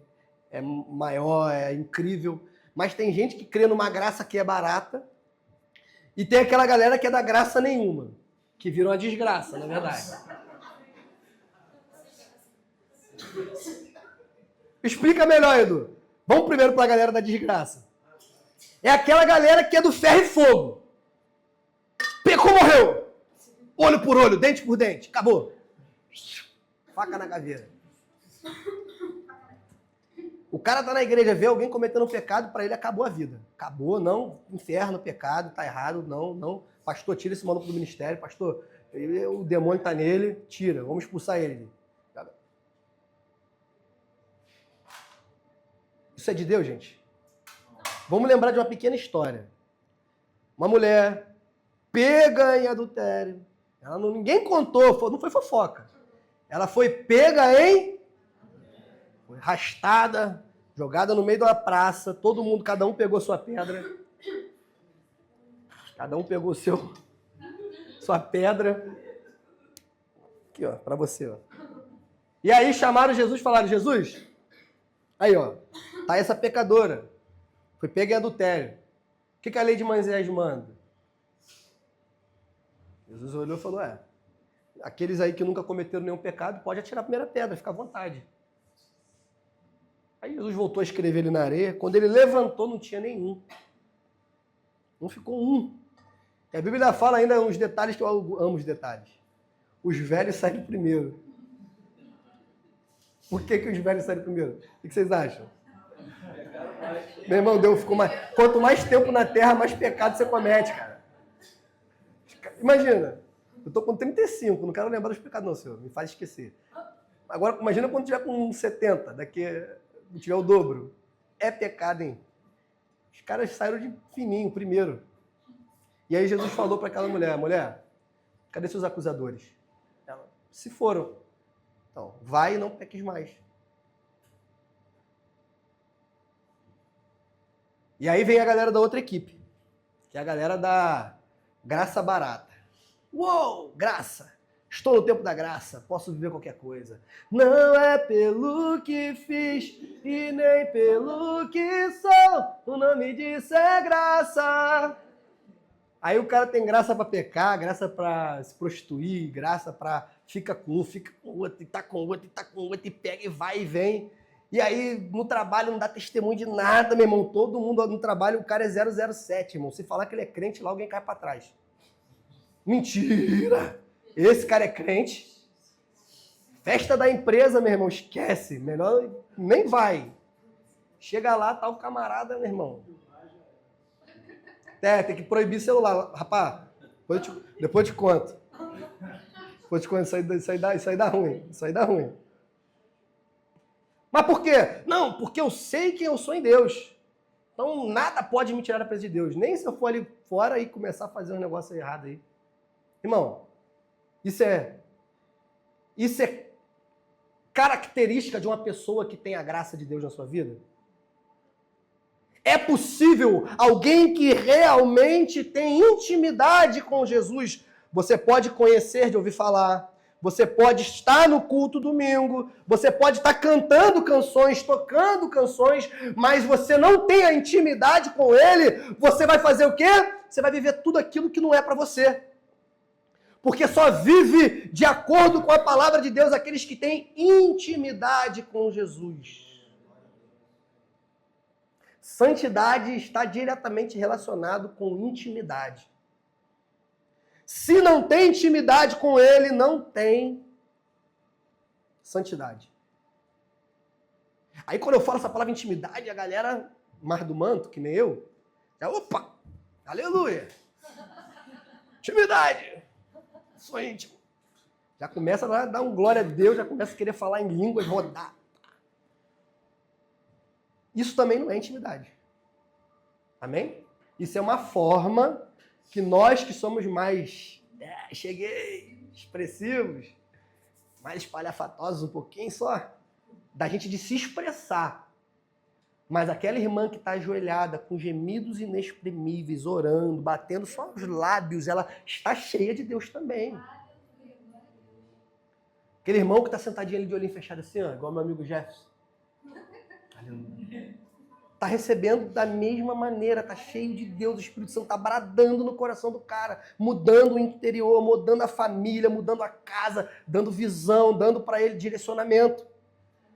é maior, é incrível, mas tem gente que crê numa graça que é barata e tem aquela galera que é da graça nenhuma, que virou uma desgraça, na verdade. Explica melhor, Edu. Vamos primeiro para a galera da desgraça. É aquela galera que é do ferro e fogo. Pecou, morreu. Olho por olho, dente por dente. Acabou. Faca na caveira. O cara tá na igreja, vê alguém cometendo um pecado, para ele acabou a vida. Acabou, não, inferno, pecado, tá errado, não. Pastor, tira esse maluco do ministério. Pastor, o demônio tá nele, tira, vamos expulsar ele. Isso é de Deus, gente? Vamos lembrar de uma pequena história. Uma mulher pega em adultério. Ninguém contou, não foi fofoca. Ela foi pega foi arrastada, jogada no meio de uma praça. Todo mundo, cada um pegou sua pedra. Cada um pegou sua pedra. Aqui, ó, pra você, ó. E aí chamaram Jesus e falaram, Jesus, aí, ó, tá essa pecadora. Foi pega em adultério. O que a lei de Moisés manda? Jesus olhou e falou, aqueles aí que nunca cometeram nenhum pecado, pode atirar a primeira pedra, fica à vontade. Aí Jesus voltou a escrever ele na areia. Quando ele levantou, não tinha nenhum. Não ficou um. E a Bíblia fala ainda uns detalhes que eu amo os detalhes. Os velhos saem primeiro. Por que os velhos saem primeiro? O que vocês acham? Meu irmão, Deus ficou mais... Quanto mais tempo na terra, mais pecado você comete, cara. Imagina, eu tô com 35, não quero lembrar dos pecados não, Senhor, me faz esquecer. Agora, imagina quando tiver com 70, daqui tiver o dobro. É pecado, hein? Os caras saíram de fininho primeiro. E aí Jesus falou para aquela mulher, cadê seus acusadores? Ela, se foram. Então, vai e não peques mais. E aí vem a galera da outra equipe, que é a galera da graça barata. Uou, graça! Estou no tempo da graça, posso viver qualquer coisa. Não é pelo que fiz e nem pelo que sou, o nome disso é graça. Aí o cara tem graça para pecar, graça para se prostituir, graça para fica com um, fica com outro, e tá com outro, e tá com outro, e pega e vai e vem. E aí, no trabalho, não dá testemunho de nada, meu irmão. Todo mundo no trabalho, o cara é 007, irmão. Se falar que ele é crente, lá alguém cai pra trás. Mentira! Esse cara é crente. Festa da empresa, meu irmão, esquece. Melhor nem vai. Chega lá, tá o camarada, meu irmão. Tem que proibir celular. Rapaz, depois eu te conto. Depois eu te conto, isso aí dá ruim. Isso aí dá ruim. Mas por quê? Não, porque eu sei quem eu sou em Deus. Então nada pode me tirar da presença de Deus. Nem se eu for ali fora e começar a fazer um negócio errado aí. Irmão, isso é característica de uma pessoa que tem a graça de Deus na sua vida? É possível alguém que realmente tem intimidade com Jesus? Você pode conhecer de ouvir falar. Você pode estar no culto domingo, você pode estar cantando canções, tocando canções, mas você não tem a intimidade com Ele, você vai fazer o quê? Você vai viver tudo aquilo que não é para você. Porque só vive de acordo com a palavra de Deus aqueles que têm intimidade com Jesus. Santidade está diretamente relacionado com intimidade. Se não tem intimidade com Ele, não tem santidade. Aí quando eu falo essa palavra intimidade, a galera mais do manto, que nem eu, opa, aleluia, intimidade, sou íntimo. Já começa a dar um glória a Deus, já começa a querer falar em línguas, rodar. Isso também não é intimidade. Amém? Isso é uma forma que nós que somos mais, expressivos, mais espalhafatosos um pouquinho só, da gente de se expressar. Mas aquela irmã que está ajoelhada, com gemidos inexprimíveis, orando, batendo só os lábios, ela está cheia de Deus também. Aquele irmão que está sentadinho ali de olhinho fechado assim, ó, igual meu amigo Jefferson. Está recebendo da mesma maneira, está cheio de Deus, o Espírito Santo está bradando no coração do cara, mudando o interior, mudando a família, mudando a casa, dando visão, dando para ele direcionamento.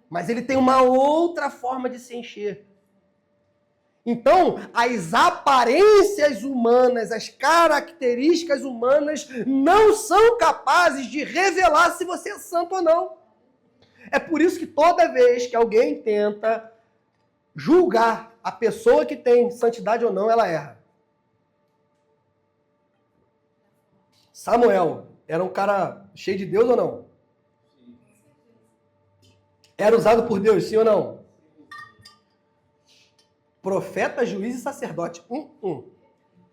Mas ele tem uma outra forma de se encher. Então, as aparências humanas, as características humanas não são capazes de revelar se você é santo ou não. É por isso que toda vez que alguém tenta julgar a pessoa que tem santidade ou não, ela erra. Samuel era um cara cheio de Deus ou não? Era usado por Deus, sim ou não? Profeta, juiz e sacerdote.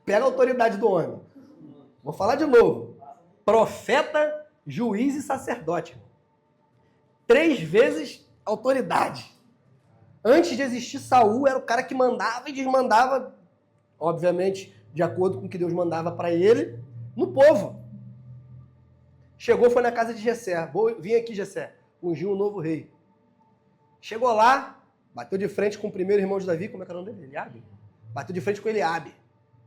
Pega a autoridade do homem. Vou falar de novo. Profeta, juiz e sacerdote. 3 vezes autoridade. Antes de existir Saul, era o cara que mandava e desmandava, obviamente, de acordo com o que Deus mandava para ele, no povo. Chegou, foi na casa de Jessé. Vim aqui, Jessé, ungiu um novo rei. Chegou lá, bateu de frente com o primeiro irmão de Davi, como é que é o nome dele? Eliabe? Bateu de frente com Eliabe.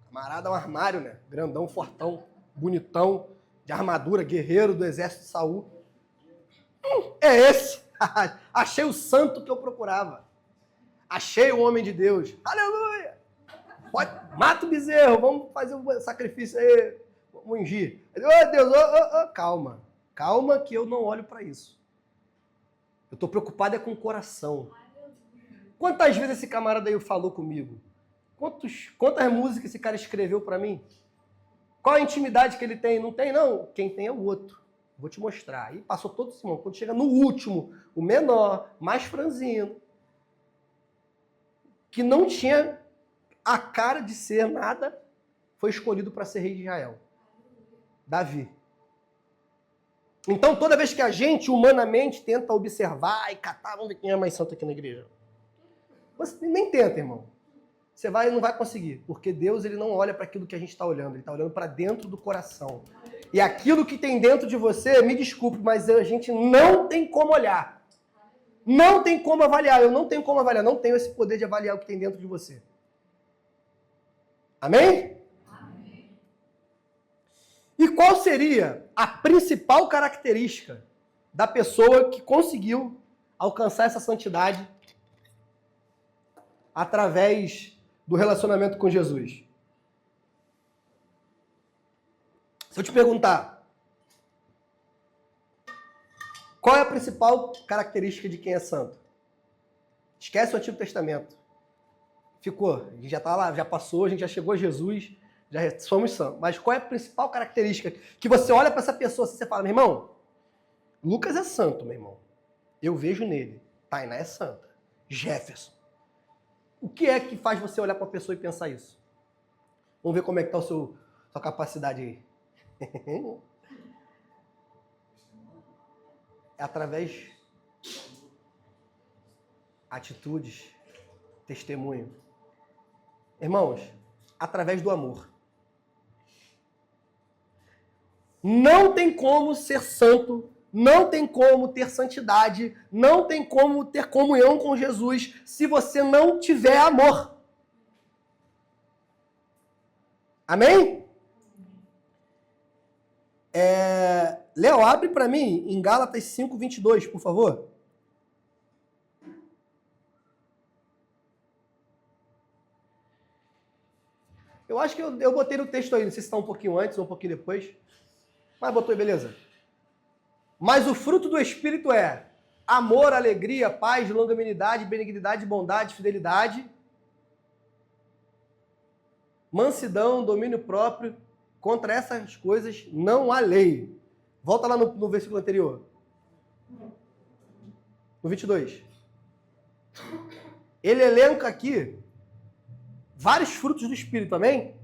Camarada, um armário, né? Grandão, fortão, bonitão, de armadura, guerreiro do exército de Saul. É esse! Achei o santo que eu procurava. Achei o homem de Deus. Aleluia! Mata o bezerro, vamos fazer um sacrifício aí, vamos ungir. Ô Deus, calma. Calma que eu não olho para isso. Eu estou preocupado com o coração. Quantas vezes esse camarada aí falou comigo? Quantas músicas esse cara escreveu para mim? Qual a intimidade que ele tem? Não tem, não. Quem tem é o outro. Vou te mostrar. Aí passou todo esse mundo. Quando chega no último, o menor, mais franzino, que não tinha a cara de ser nada, foi escolhido para ser rei de Israel. Davi. Então, toda vez que a gente, humanamente, tenta observar e catar, vamos ver quem é mais santo aqui na igreja. Você nem tenta, irmão. Você não vai conseguir, porque Deus ele não olha para aquilo que a gente está olhando, ele está olhando para dentro do coração. E aquilo que tem dentro de você, me desculpe, mas a gente não tem como olhar. Não tem como avaliar, eu não tenho como avaliar, não tenho esse poder de avaliar o que tem dentro de você. Amém? Amém. E qual seria a principal característica da pessoa que conseguiu alcançar essa santidade através do relacionamento com Jesus. Se eu te perguntar, qual é a principal característica de quem é santo? Esquece o Antigo Testamento. Ficou, a gente já está lá, já passou, a gente já chegou a Jesus, já somos santos. Mas qual é a principal característica que você olha para essa pessoa assim, você fala, meu irmão, Lucas é santo, meu irmão. Eu vejo nele. Tainá é santa. Jefferson. O que é que faz você olhar para uma pessoa e pensar isso? Vamos ver como é que está a sua capacidade aí. É através atitudes, testemunho. Irmãos, através do amor. Não tem como ser santo, não tem como ter santidade, não tem como ter comunhão com Jesus se você não tiver amor. Amém? Léo, abre para mim em Gálatas 5:22, por favor. Eu acho que eu botei no texto aí, não sei se está um pouquinho antes ou um pouquinho depois. Mas botou aí, beleza. Mas o fruto do Espírito é amor, alegria, paz, longanimidade, benignidade, bondade, fidelidade, mansidão, domínio próprio. Contra essas coisas não há lei. Volta lá no versículo anterior. No 22. Ele elenca aqui vários frutos do Espírito, amém?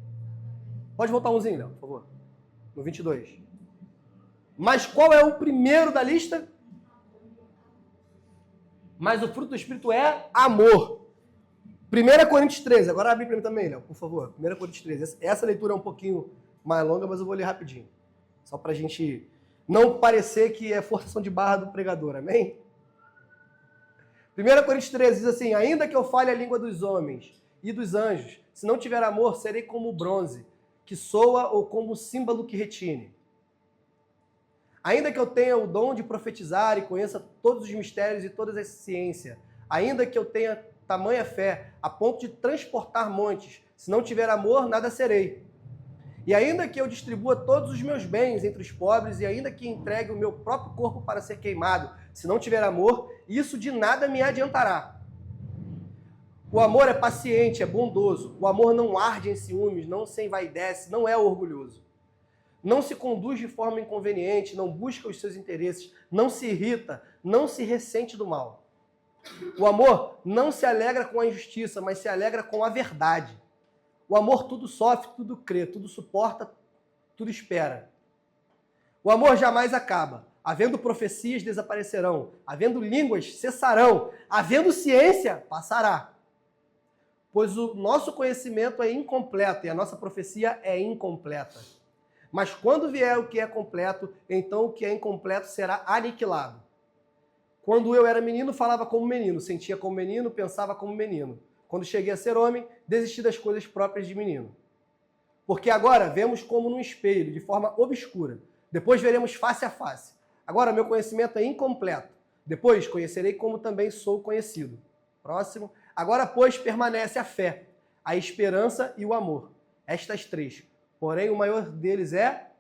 Pode voltar umzinho, Léo, por favor. No 22. Mas qual é o primeiro da lista? Mas o fruto do Espírito é amor. 1 Coríntios 13. Agora abre para mim também, Léo, por favor. 1 Coríntios 13. Essa leitura é um pouquinho mais longa, mas eu vou ler rapidinho. Só para a gente não parecer que é forçação de barra do pregador, amém? 1 Coríntios 13 diz assim, ainda que eu fale a língua dos homens e dos anjos, se não tiver amor, serei como o bronze, que soa, ou como o símbolo que retine. Ainda que eu tenha o dom de profetizar e conheça todos os mistérios e todas as ciências, ainda que eu tenha tamanha fé, a ponto de transportar montes, se não tiver amor, nada serei. E ainda que eu distribua todos os meus bens entre os pobres, e ainda que entregue o meu próprio corpo para ser queimado, se não tiver amor, isso de nada me adiantará. O amor é paciente, é bondoso. O amor não arde em ciúmes, não se envaidece, não é orgulhoso. Não se conduz de forma inconveniente, não busca os seus interesses, não se irrita, não se ressente do mal. O amor não se alegra com a injustiça, mas se alegra com a verdade. O amor tudo sofre, tudo crê, tudo suporta, tudo espera. O amor jamais acaba. Havendo profecias, desaparecerão. Havendo línguas, cessarão. Havendo ciência, passará. Pois o nosso conhecimento é incompleto e a nossa profecia é incompleta. Mas quando vier o que é completo, então o que é incompleto será aniquilado. Quando eu era menino, falava como menino, sentia como menino, pensava como menino. Quando cheguei a ser homem, desisti das coisas próprias de menino. Porque agora vemos como num espelho, de forma obscura. Depois veremos face a face. Agora meu conhecimento é incompleto. Depois conhecerei como também sou conhecido. Próximo. Agora, pois, permanece a fé, a esperança e o amor. Estas três. Porém, o maior deles é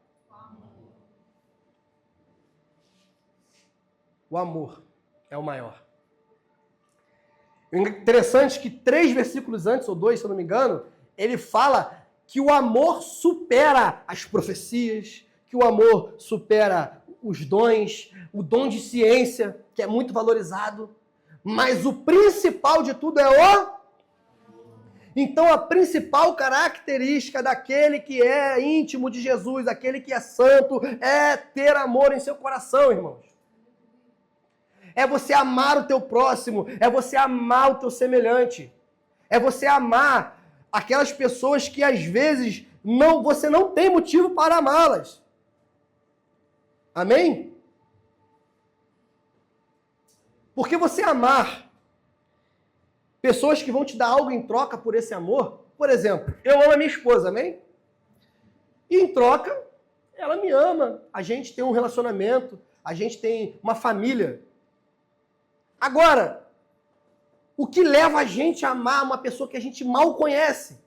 o amor. É o maior. O interessante é que 3 versículos antes, ou 2, se eu não me engano, ele fala que o amor supera as profecias, que o amor supera os dons, o dom de ciência, que é muito valorizado. Mas o principal de tudo é o... Então a principal característica daquele que é íntimo de Jesus, aquele que é santo, é ter amor em seu coração, irmãos. É você amar o teu próximo, é você amar o teu semelhante. É você amar aquelas pessoas que às vezes você não tem motivo para amá-las. Amém? Porque você amar pessoas que vão te dar algo em troca por esse amor, por exemplo, eu amo a minha esposa, amém? E em troca, ela me ama, a gente tem um relacionamento, a gente tem uma família. Agora, O que leva a gente a amar uma pessoa que a gente mal conhece?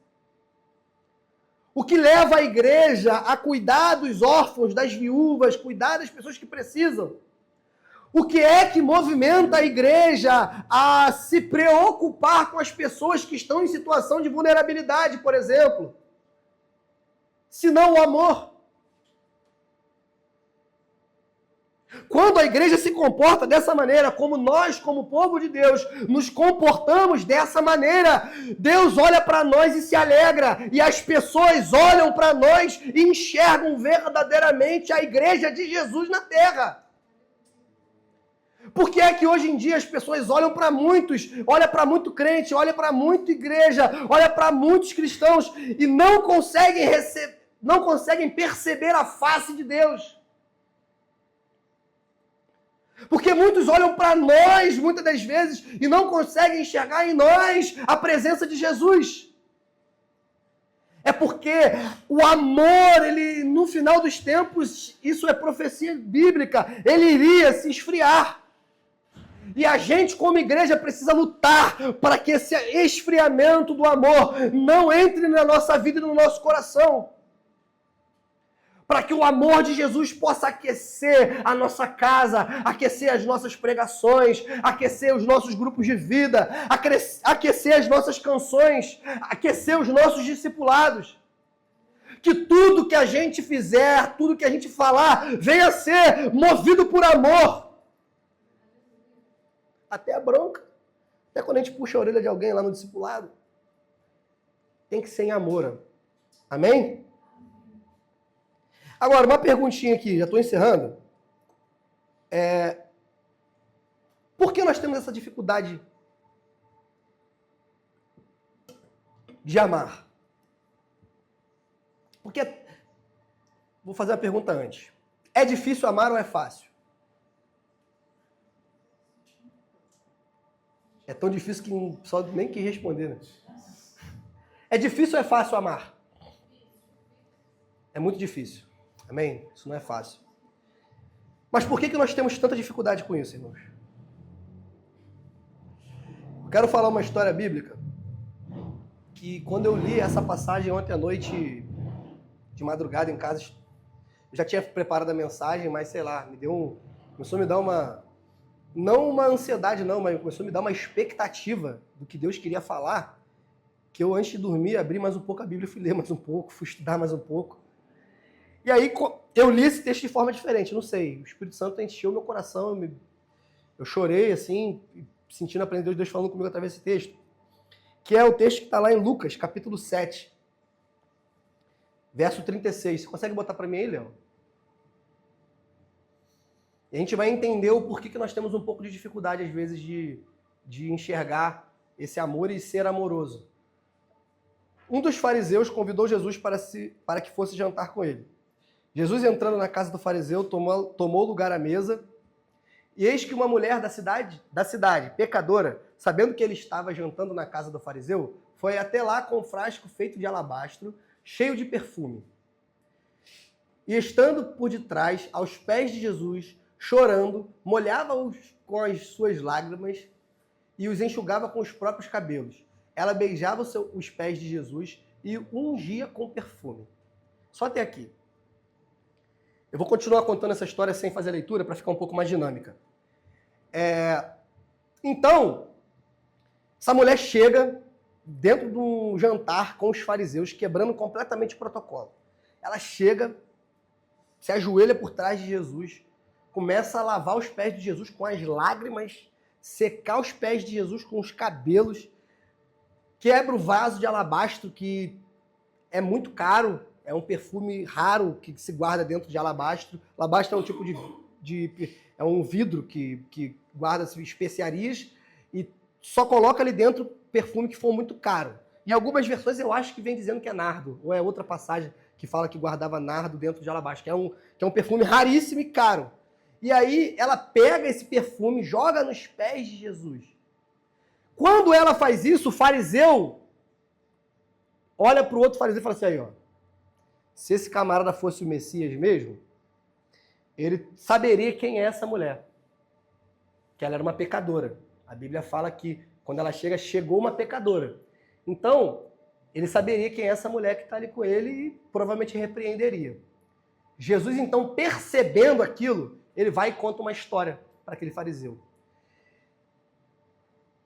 O que leva a igreja a cuidar dos órfãos, das viúvas, cuidar das pessoas que precisam? O que é que movimenta a igreja a se preocupar com as pessoas que estão em situação de vulnerabilidade, por exemplo? Se não o amor. Quando a igreja se comporta dessa maneira, como nós, como povo de Deus, nos comportamos dessa maneira, Deus olha para nós e se alegra, e as pessoas olham para nós e enxergam verdadeiramente a igreja de Jesus na terra. Por que é que hoje em dia as pessoas olham para muitos, olham para muito crente, olham para muita igreja, olham para muitos cristãos e não conseguem perceber a face de Deus? Porque muitos olham para nós, muitas das vezes, e não conseguem enxergar em nós a presença de Jesus. É porque o amor, ele, no final dos tempos, isso é profecia bíblica, ele iria se esfriar. E a gente, como igreja, precisa lutar para que esse esfriamento do amor não entre na nossa vida e no nosso coração. Para que o amor de Jesus possa aquecer a nossa casa, aquecer as nossas pregações, aquecer os nossos grupos de vida, aquecer as nossas canções, aquecer os nossos discipulados. Que tudo que a gente fizer, tudo que a gente falar, venha a ser movido por amor. Até a bronca. Até quando a gente puxa a orelha de alguém lá no discipulado. Tem que ser em amor. Amém? Agora, uma perguntinha aqui, já estou encerrando. Por que nós temos essa dificuldade de amar? Porque, vou fazer uma pergunta antes. É difícil amar ou é fácil? É tão difícil que o pessoal nem quis responder, né? É difícil ou é fácil amar? É muito difícil. Amém? Isso não é fácil. Mas por que nós temos tanta dificuldade com isso, irmãos? Eu quero falar uma história bíblica que quando eu li essa passagem ontem à noite, de madrugada em casa, eu já tinha preparado a mensagem, mas sei lá, começou a me dar não uma ansiedade não, mas começou a me dar uma expectativa do que Deus queria falar, que eu antes de dormir abri mais um pouco a Bíblia, fui ler mais um pouco, fui estudar mais um pouco. E aí eu li esse texto de forma diferente, não sei, o Espírito Santo encheu meu coração, eu chorei assim, sentindo a presença de Deus falando comigo através desse texto, que é o texto que está lá em Lucas, capítulo 7, verso 36. Você consegue botar para mim aí, Léo? E a gente vai entender o porquê que nós temos um pouco de dificuldade, às vezes, de enxergar esse amor e ser amoroso. Um dos fariseus convidou Jesus para que fosse jantar com ele. Jesus, entrando na casa do fariseu, tomou lugar à mesa, e eis que uma mulher da cidade, pecadora, sabendo que ele estava jantando na casa do fariseu, foi até lá com um frasco feito de alabastro, cheio de perfume. E estando por detrás, aos pés de Jesus, chorando, molhava-os com as suas lágrimas e os enxugava com os próprios cabelos. Ela beijava os pés de Jesus e o ungia com perfume. Só até aqui. Eu vou continuar contando essa história sem fazer a leitura para ficar um pouco mais dinâmica. Então, essa mulher chega dentro de um jantar com os fariseus, quebrando completamente o protocolo. Ela chega, se ajoelha por trás de Jesus, começa a lavar os pés de Jesus com as lágrimas, secar os pés de Jesus com os cabelos, quebra o vaso de alabastro, que é muito caro, é um perfume raro que se guarda dentro de alabastro. Alabastro é um tipo é um vidro que guarda especiarias e só coloca ali dentro perfume que for muito caro. Em algumas versões eu acho que vem dizendo que é nardo, ou é outra passagem que fala que guardava nardo dentro de alabastro, que é um perfume raríssimo e caro. E aí ela pega esse perfume, joga nos pés de Jesus. Quando ela faz isso, o fariseu olha para o outro fariseu e fala assim, aí, ó, se esse camarada fosse o Messias mesmo, ele saberia quem é essa mulher. Que ela era uma pecadora. A Bíblia fala que Quando ela chega, chegou uma pecadora. Então, ele saberia quem é essa mulher que está ali com ele e provavelmente repreenderia. Jesus, então, percebendo aquilo, ele vai e conta uma história para aquele fariseu.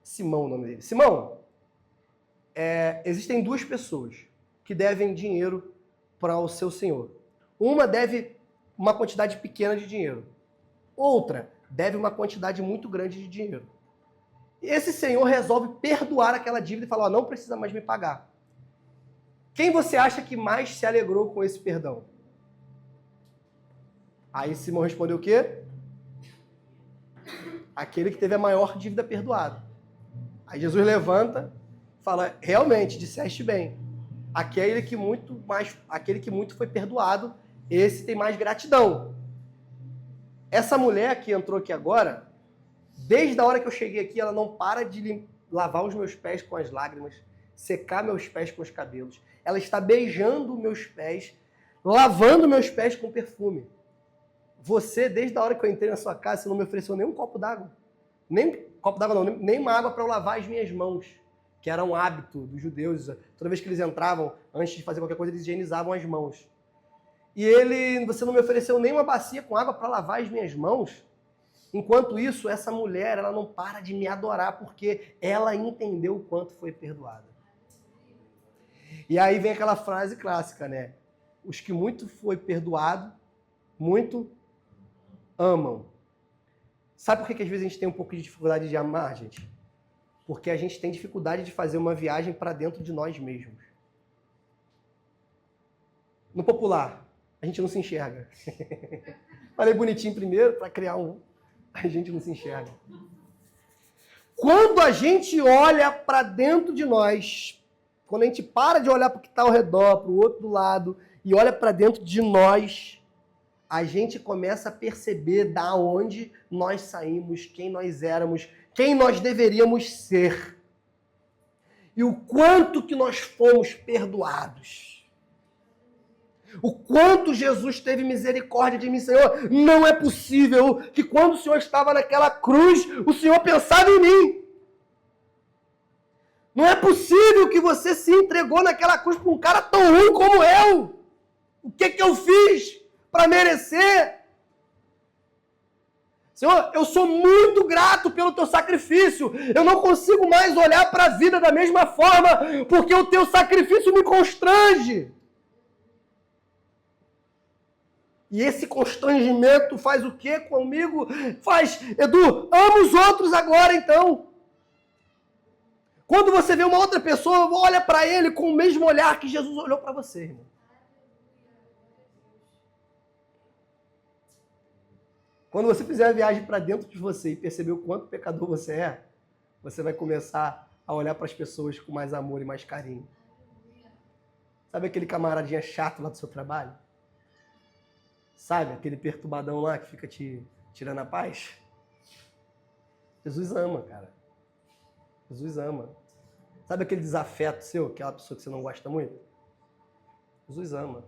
Simão, o nome dele. Simão, existem duas pessoas que devem dinheiro para o seu senhor. Uma deve uma quantidade pequena de dinheiro. Outra deve uma quantidade muito grande de dinheiro. E esse senhor resolve perdoar aquela dívida e fala, não precisa mais me pagar. Quem você acha que mais se alegrou com esse perdão? Aí Simão respondeu o quê? Aquele que teve a maior dívida perdoada. Aí Jesus levanta, fala, realmente, disseste bem. Aquele que muito foi perdoado, esse tem mais gratidão. Essa mulher que entrou aqui agora, desde a hora que eu cheguei aqui, ela não para de lavar os meus pés com as lágrimas, secar meus pés com os cabelos. Ela está beijando meus pés, lavando meus pés com perfume. Você, desde a hora que eu entrei na sua casa, você não me ofereceu nem um copo d'água. Nem copo d'água não, nem uma água para eu lavar as minhas mãos, que era um hábito dos judeus. Toda vez que eles entravam, antes de fazer qualquer coisa, eles higienizavam as mãos. E você não me ofereceu nem uma bacia com água para lavar as minhas mãos. Enquanto isso, essa mulher, ela não para de me adorar, porque ela entendeu o quanto foi perdoada. E aí vem aquela frase clássica, né? Os que muito foi perdoado, muito amam. Sabe por que às vezes a gente tem um pouco de dificuldade de amar, gente? Porque a gente tem dificuldade de fazer uma viagem para dentro de nós mesmos. No popular, a gente não se enxerga. Falei bonitinho primeiro para criar a gente não se enxerga. Quando a gente olha para dentro de nós, quando a gente para de olhar para o que está ao redor, para o outro lado, e olha para dentro de nós, a gente começa a perceber da onde nós saímos, quem nós éramos, quem nós deveríamos ser. E o quanto que nós fomos perdoados. O quanto Jesus teve misericórdia de mim, Senhor. Não é possível que quando o Senhor estava naquela cruz, o Senhor pensava em mim. Não é possível que você se entregou naquela cruz para um cara tão ruim como eu. O que eu fiz para merecer? Senhor, eu sou muito grato pelo teu sacrifício. Eu não consigo mais olhar para a vida da mesma forma, porque o teu sacrifício me constrange. E esse constrangimento faz o quê comigo? Faz, Edu, ama os outros agora então. Quando você vê uma outra pessoa, olha para ele com o mesmo olhar que Jesus olhou para você, irmão. Quando você fizer a viagem para dentro de você e perceber o quanto pecador você é, você vai começar a olhar para as pessoas com mais amor e mais carinho. Sabe aquele camaradinha chato lá do seu trabalho? Sabe aquele perturbadão lá que fica te tirando a paz? Jesus ama, cara. Jesus ama. Sabe aquele desafeto seu, aquela pessoa que você não gosta muito? Jesus ama.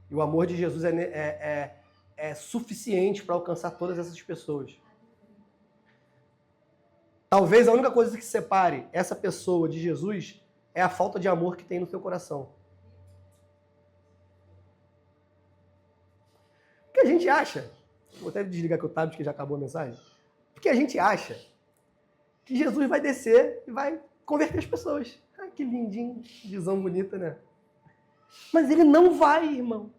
E o amor de Jesus é suficiente para alcançar todas essas pessoas. Talvez a única coisa que separe essa pessoa de Jesus é a falta de amor que tem no seu coração. Porque a gente acha, vou até desligar aqui o tablet que já acabou a mensagem, porque a gente acha que Jesus vai descer e vai converter as pessoas. Ah, que lindinho, visão bonita, né? Mas ele não vai, irmão.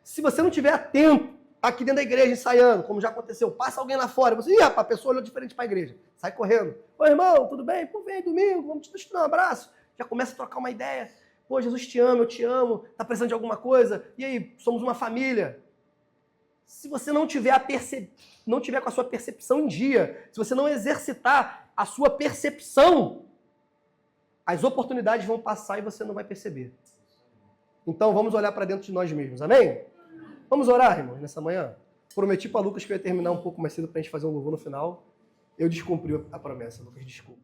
Se você não estiver atento aqui dentro da igreja ensaiando, como já aconteceu, passa alguém lá fora, você, rapaz, a pessoa olhou diferente para a igreja, sai correndo. Oi, irmão, tudo bem? Pô, vem domingo, vamos te dar um abraço. Já começa a trocar uma ideia. Pô, Jesus te ama, eu te amo, tá precisando de alguma coisa? E aí, somos uma família. Se você não tiver com a sua percepção em dia, se você não exercitar a sua percepção, as oportunidades vão passar e você não vai perceber. Então vamos olhar para dentro de nós mesmos, amém? Vamos orar, irmãos, nessa manhã? Prometi para Lucas que eu ia terminar um pouco mais cedo para a gente fazer um louvor no final. Eu descumpri a promessa, Lucas, desculpa.